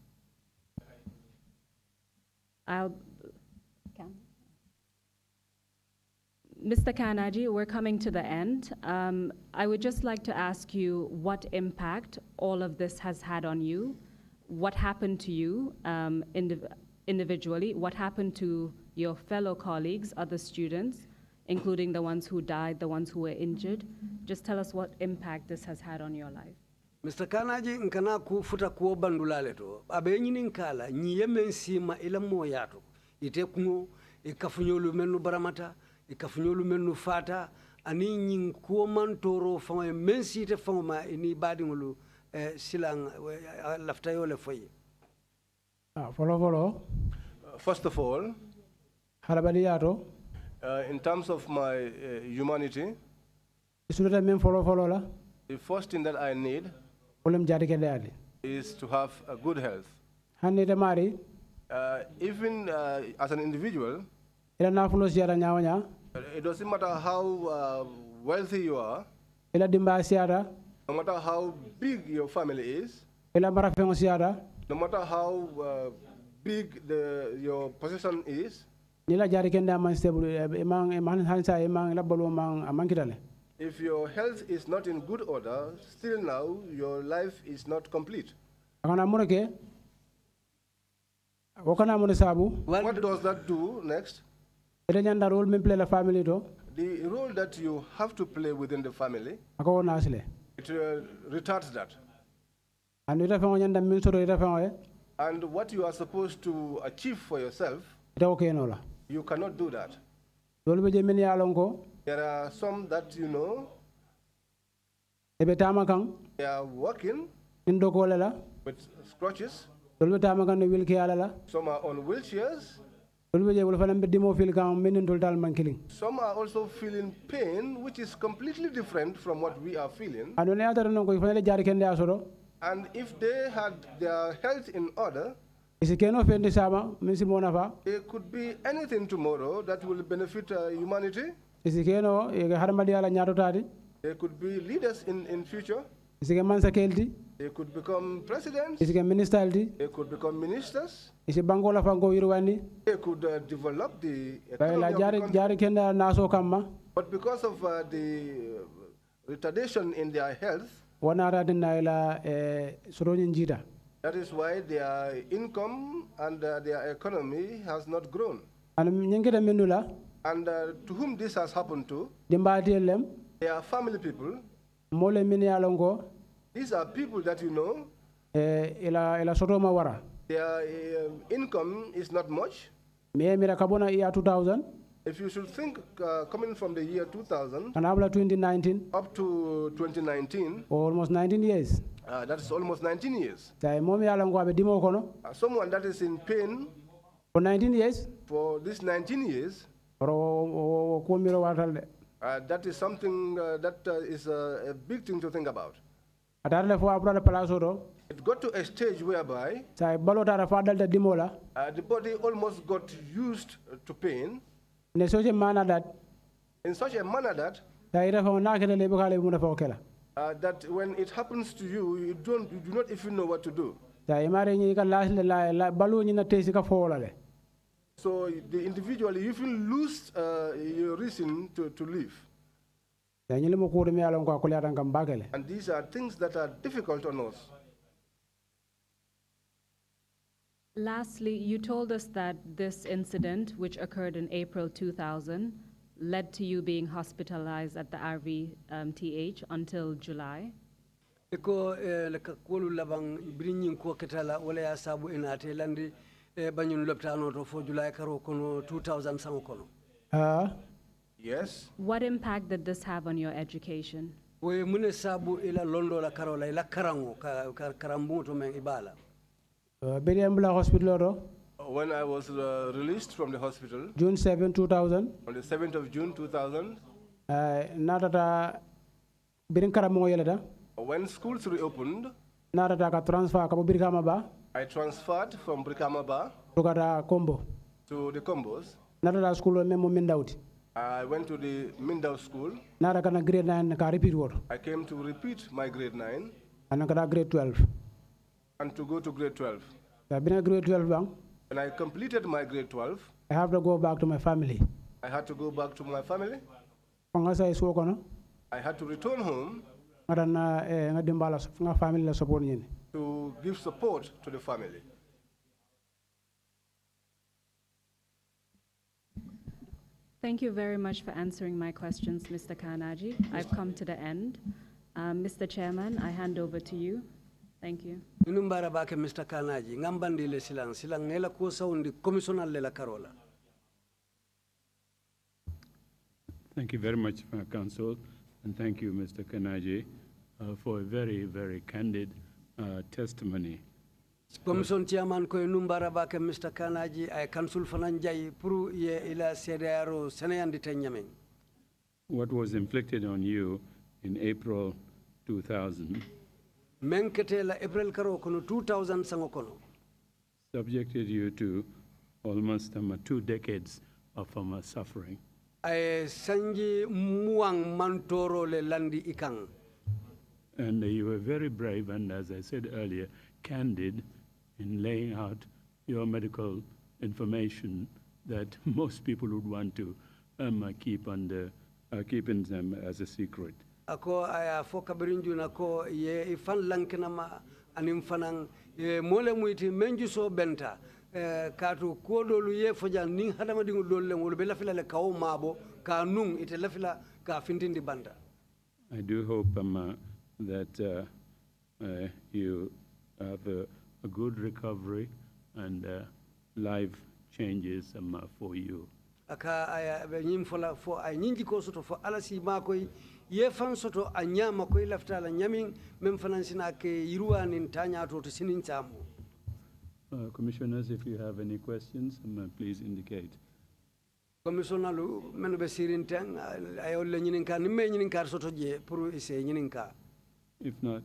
Mr. Kanaji, we're coming to the end. I would just like to ask you what impact all of this has had on you, what happened to you individually, what happened to your fellow colleagues, other students, including the ones who died, the ones who were injured. Just tell us what impact this has had on your life. Mr. Kanaji, nkana kufuta kuo bandulale to. Abe nyini nkala, nyiyemen sima ila moyato. Ite kungo, ikafunyolu menu baramata, ikafunyolu menu fata, ani nying kuo mantoro fama mensi te fama ini badi ngulu silang laftayo le foye. Follow. First of all, in terms of my humanity, the first thing that I need is to have a good health. Even as an individual, it doesn't matter how wealthy you are, no matter how big your family is, no matter how big your possession is, if your health is not in good order, still now your life is not complete. What does that do next? The role that you have to play within the family, it retards that. And what you are supposed to achieve for yourself, you cannot do that. There are some that you know, they are working with scratches, some are on wheelchairs, some are also feeling pain, which is completely different from what we are feeling. And if they had their health in order, it could be anything tomorrow that will benefit humanity. They could be leaders in future. They could become presidents. They could become ministers. They could develop the economy. But because of the retardation in their health, that is why their income and their economy has not grown. And to whom this has happened to, Dimbatilem, they are family people. Mole Minialongo, These are people that you know, ila Sotoma Wara. their income is not much. Me Mirakabona year 2000. If you should think coming from the year 2000 Kanabla 2019. up to 2019, Almost 19 years. that is almost 19 years. Someone Someone that is in pain for 19 years. for this 19 years, that is something that is a big thing to think about. It got to a stage whereby the body almost got used to pain in such a manner that that when it happens to you, you do not even know what to do. So the individual, you even lose your reason to live. And these are things that are difficult on us. Lastly, you told us that this incident, which occurred in April 2000, led to you being hospitalized at the RVTH until July. Eko leka kolu labang brinyin ko ketala wala ya sabu inate landi banyun loptano to fo July karo kono 2000 sango kono. Yes. What impact did this have on your education? We mune sabu ila londo la karola ila karango karambu to men ibala. When I was released from the hospital, June 7, 2000. On the 7th of June 2000. When schools reopened, I transferred from Brikama to the Combos. I went to the Mindau school. I came to repeat my grade 9 grade 12. and to go to grade 12. I've been a grade 12 bang. When I completed my grade 12, I have to go back to my family. I had to go back to my family. I had to return home to give support to the family. Thank you very much for answering my questions, Mr. Kanaji. I've come to the end. Mr. Chairman, I hand over to you. Thank you. Numbara bake Mr. Kanaji ngambandi le silang nela ko saundi commissioner le la karola. Thank you very much, Council, and thank you, Mr. Kanaji, for a very, very candid testimony. Commission chairman ko numbara bake Mr. Kanaji ay council fananjay pour ye ila CDRO senayandi tenyameng. What was inflicted on you in April 2000 April karo kono 2000 sango kono subjected you to almost 2 decades of suffering. Ay sanji muang mantoro le landi ikang. And you were very brave and, as I said earlier, candid in laying out your medical information that most people would want to keep keeping them as a secret. Ako aya foka birinju na ko ye ifan lankina ma anim fanang mole muiti menju so benta katu kodolu ye fojan ning hadama dingu dolle ngol be lafila le kaw mabo ka nung ite lafila ka fintindi banda. I do hope that you have a good recovery and life changes for you. Aka aya be nyim fola fo ay nyinji ko soto fo alasi makoy ye fan soto a nyama koy lafta la nyamin mem finansina ke yiruanin tanya to sinin chamu. Commissioners, if you have any questions, please indicate. Commissioner lu menu be sirin tan ayol le nyinin ka nimme nyinin ka soto je pour ise nyinin ka. If not,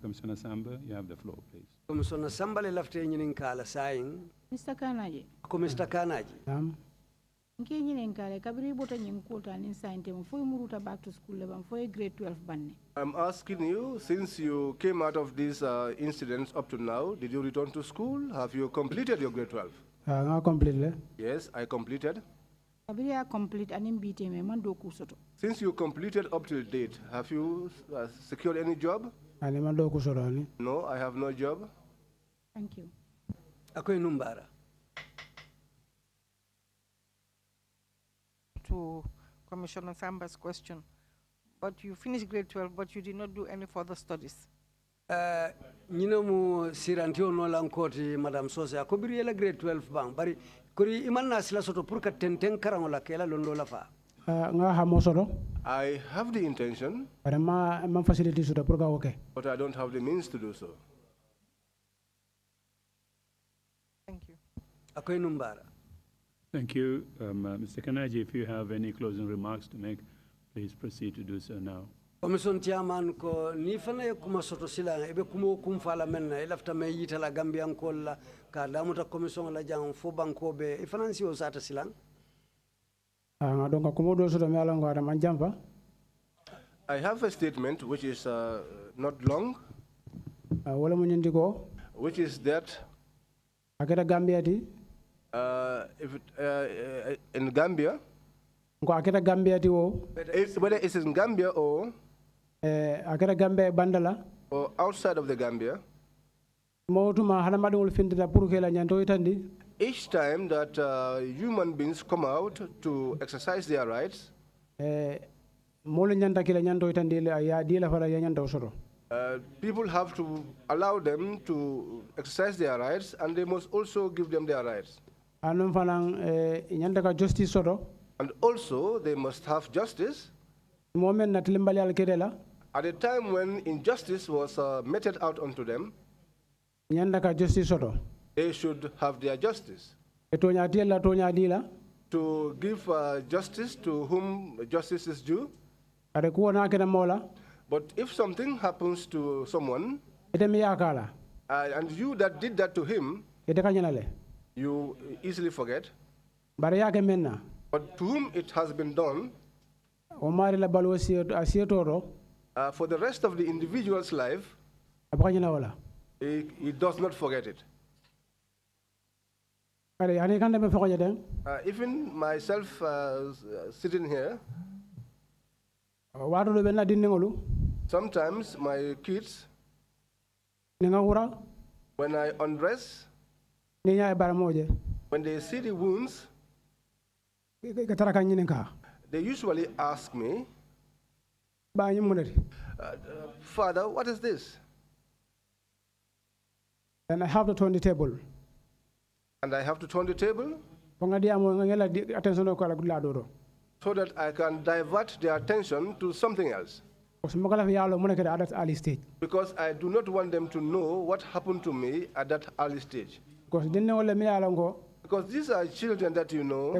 Commissioner Samba, you have the floor, please. Commissioner Samba le lafte nyinin ka la sayin. Mr. Kanaji. Ko Mr. Kanaji. Nki nyinen kale kabiri bota nyin kota nin sainte mo foy muruta back to school le bam foy grade 12 banne. I'm asking you, since you came out of these incidents up to now, did you return to school? Have you completed your grade 12? I completed. Yes, I completed. Kabiri I complete anim BT me man do kusoto. Since you completed up till date, have you secured any job? No, I have no job. Thank you. Akoy numbara. to Commissioner Samba's question. But you finished grade 12, but you did not do any further studies. Nyina mu sirantio no lankoti Madam Sosa ko biri grade 12 bang bari kuri imanna sila soto pour ka tenten karangola kela londo la fa. I have the intention, but I don't have the means to do so. Thank you. Thank you. Mr. Kanaji, if you have any closing remarks to make, please proceed to do so now. Commission chairman ko ni fana kuma soto sila ebe kuma kumfala menna ilafta me yita la Gambian kolla ka damuta commission la jang fo banko be ifanansi o sata silang. I have a statement which is not long, which is that in Gambia, whether it's in Gambia or outside of the Gambia, each time that human beings come out to exercise their rights, people have to allow them to exercise their rights, and they must also give them their rights. And also, they must have justice. At a time when injustice was meted out onto them, they should have their justice. To give justice to whom justice is due. But if something happens to someone, and you that did that to him, you easily forget. But to whom it has been done, for the rest of the individual's life, he does not forget it. Even myself sitting here, sometimes my kids, when I undress, when they see the wounds, they usually ask me, Father, what is this? And I have to turn the table. And I have to turn the table so that I can divert their attention to something else. Because I do not want them to know what happened to me at that early stage. Because these are children that you know.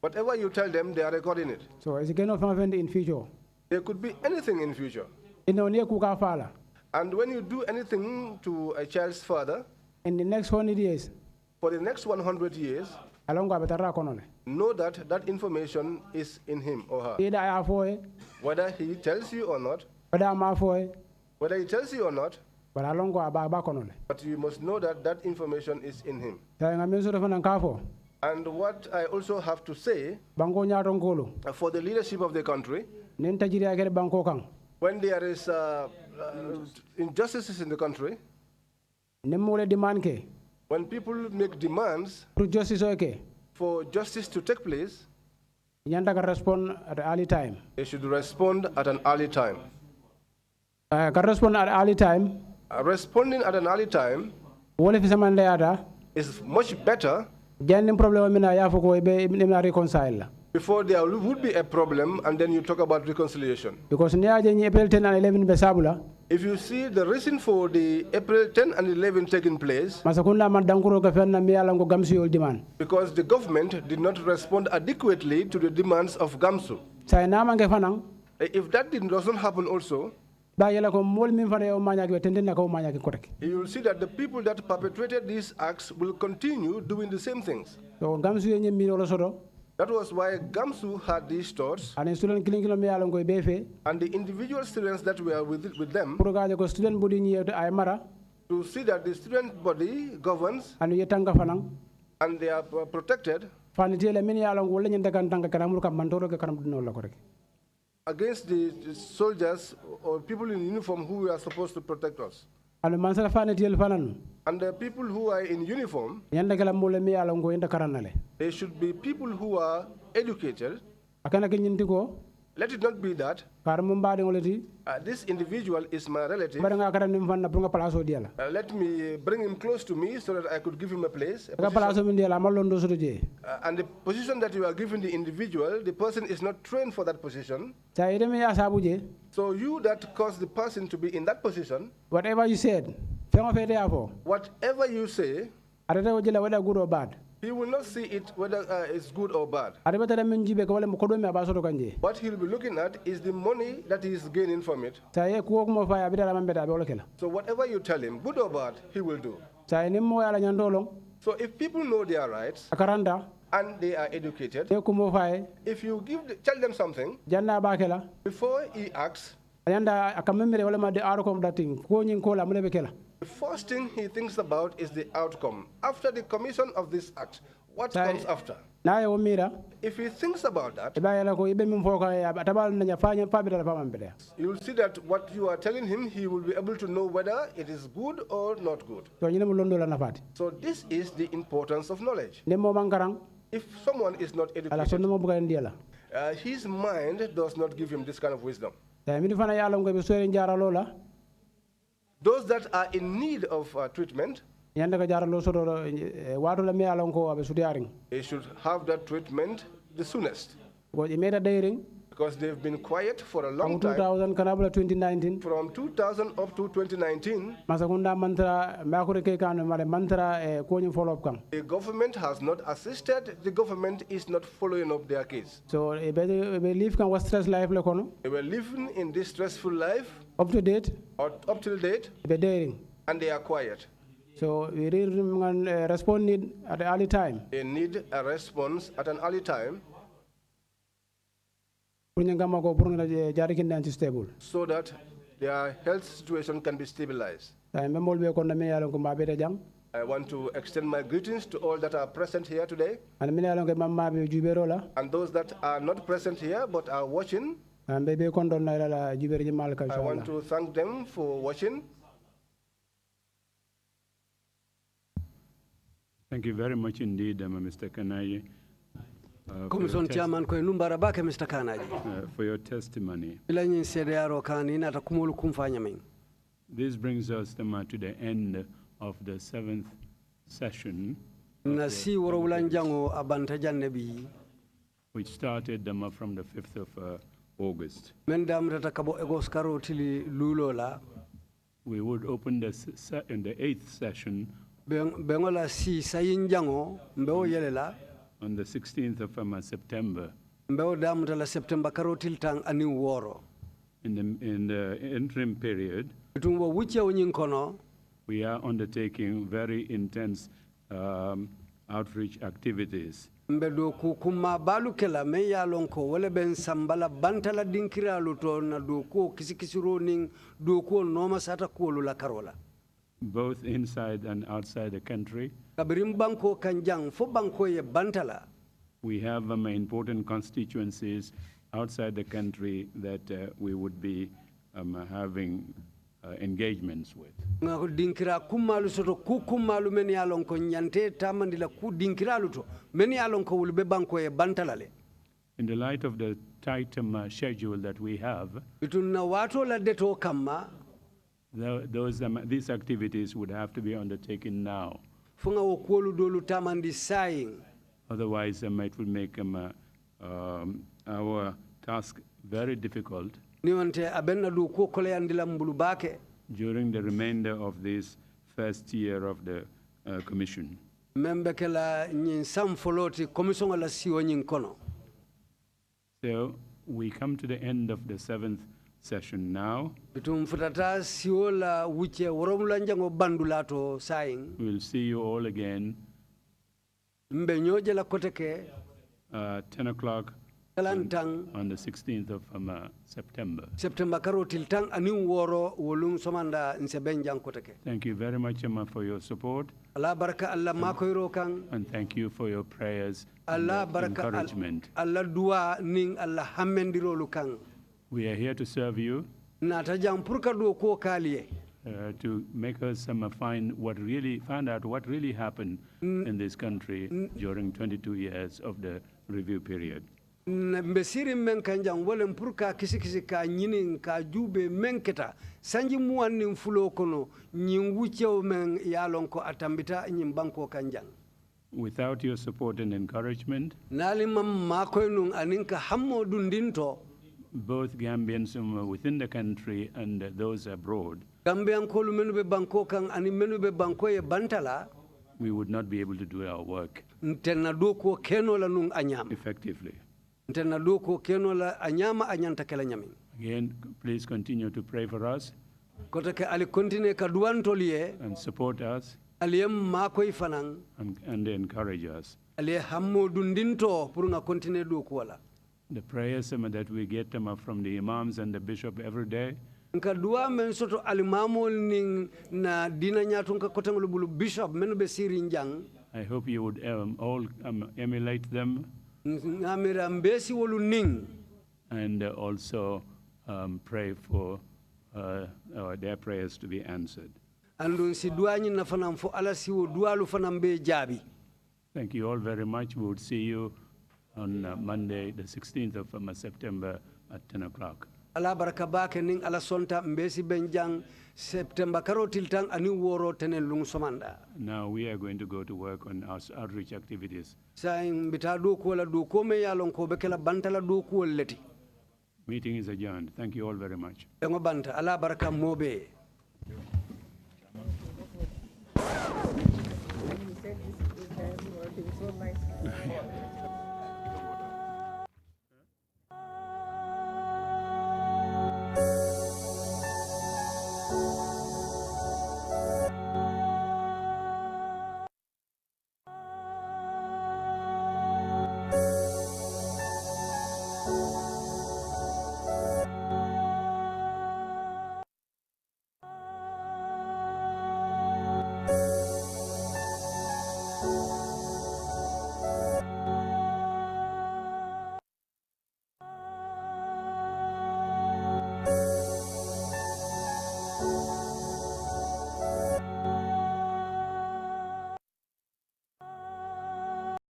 Whatever you tell them, they are recording it. So it's going to happen in future. There could be anything in future. And when you do anything to a child's father, in the next 100 years, for the next 100 years, know that that information is in him or her. Whether he tells you or not, whether he tells you or not, but you must know that that information is in him. And what I also have to say for the leadership of the country, when there is injustices in the country, when people make demands for justice to take place, they should respond at an early time. Responding at an early time is much better before there would be a problem and then you talk about reconciliation. Because if you see the reason for the April 10 and 11 taking place, because the government did not respond adequately to the demands of Gamsu. If that doesn't happen also, you will see that the people that perpetrated these acts will continue doing the same things. That was why Gamsu had these thoughts, and the individual students that were with them, to see that the student body governs and they are protected against the soldiers or people in uniform who are supposed to protect us. Alu mansala fane tiel fanan. And the people who are in uniform, Yanda kala mole mi ala ngo inda karanale. they should be people who are educated. Akana ke nyinti ko. Let it not be that this individual is my relative. Let me bring him close to me so that I could give him a place. And the position that you are giving the individual, the person is not trained for that position. So you that caused the person to be in that position, whatever you said, whatever you say, whether good or bad. He will not see it whether it's good or bad. What he'll be looking at is the money that he is gaining from it. So whatever you tell him, good or bad, he will do. So if people know their rights and they are educated, if you tell them something, before he acts, the first thing he thinks about is the outcome. After the commission of this act, what comes after? If he thinks about that, you'll see that what you are telling him, he will be able to know whether it is good or not good. So this is the importance of knowledge. If someone is not educated, his mind does not give him this kind of wisdom. Those that are in need of treatment, they should have that treatment the soonest. Because they've been quiet for a long time. From 2000 up to 2019, the government has not assisted, the government is not following up their case. So they were living in this stressful life, up till date, and they are quiet. So we really respond at an early time. They need a response at an early time, so that their health situation can be stabilized. I want to extend my greetings to all that are present here today, and those that are not present here but are watching. I want to thank them for watching. Thank you very much indeed, Mr. Kanaji. Commission Chairman ko numbara bake Mr. Kanaji. For your testimony. This brings us to the end of the 7th session, which started from the 5th of August. We would open the 8th session on the 16th of September. In the interim period, we are undertaking very intense outreach activities. Both inside and outside the country. We have important constituencies outside the country that we would be having engagements with. In the light of the tight schedule that we have, these activities would have to be undertaken now. Otherwise, it will make our task very difficult during the remainder of this first year of the commission. So we come to the end of the 7th session now. We'll see you all again 10 o'clock on the 16th of September. Thank you very much, for your support. And thank you for your prayers and encouragement. We are here to serve you. to make us find out what really happened in this country during 22 years of the review period. Mbesiri men kanjang wolem pour ka kisi ka nyinin ka jube menketa sanji muwanni mfulo kono nyin wuchew men yalon ko atambita nyin banko kanjang. Without your support and encouragement, nali mam makoy nun aninka hammo dundinto both Gambians within the country and those abroad, Gambian kolu menu be banko kan ani menu be banko ye bantala we would not be able to do our work ntenna do ko keno la nun anyam effectively. ntenna do ko keno la anyama anyanta kala nyami. Again, please continue to pray for us kota ke ali continue ka duantoliye and support us aliyem makoy fanan and encourage us. aliye hammo dundinto pour nga continue do ko wala. The prayers that we get from the imams and the bishop every day, nka dua men soto alimamol ning na dina nyatu nka kotangolo bulu bishop menu be siri njang. I hope you would all emulate them ngamira mbesi wolu ning and also pray for their prayers to be answered. andun si duañi na fanam fo ala si wo dualu fanam be jaabi. Thank you all very much. We would see you on Monday, the 16th of September at 10 o'clock. ala baraka bake ning ala sonta mbesi benjang September karotil tang ani woro tenen lung somanda. Now we are going to go to work on our outreach activities. Sain bita do ko la do ko me yalon ko be kala bantala do ko leti. Meeting is adjourned. Thank you all very much. Ngo banta ala baraka mobe. So nice.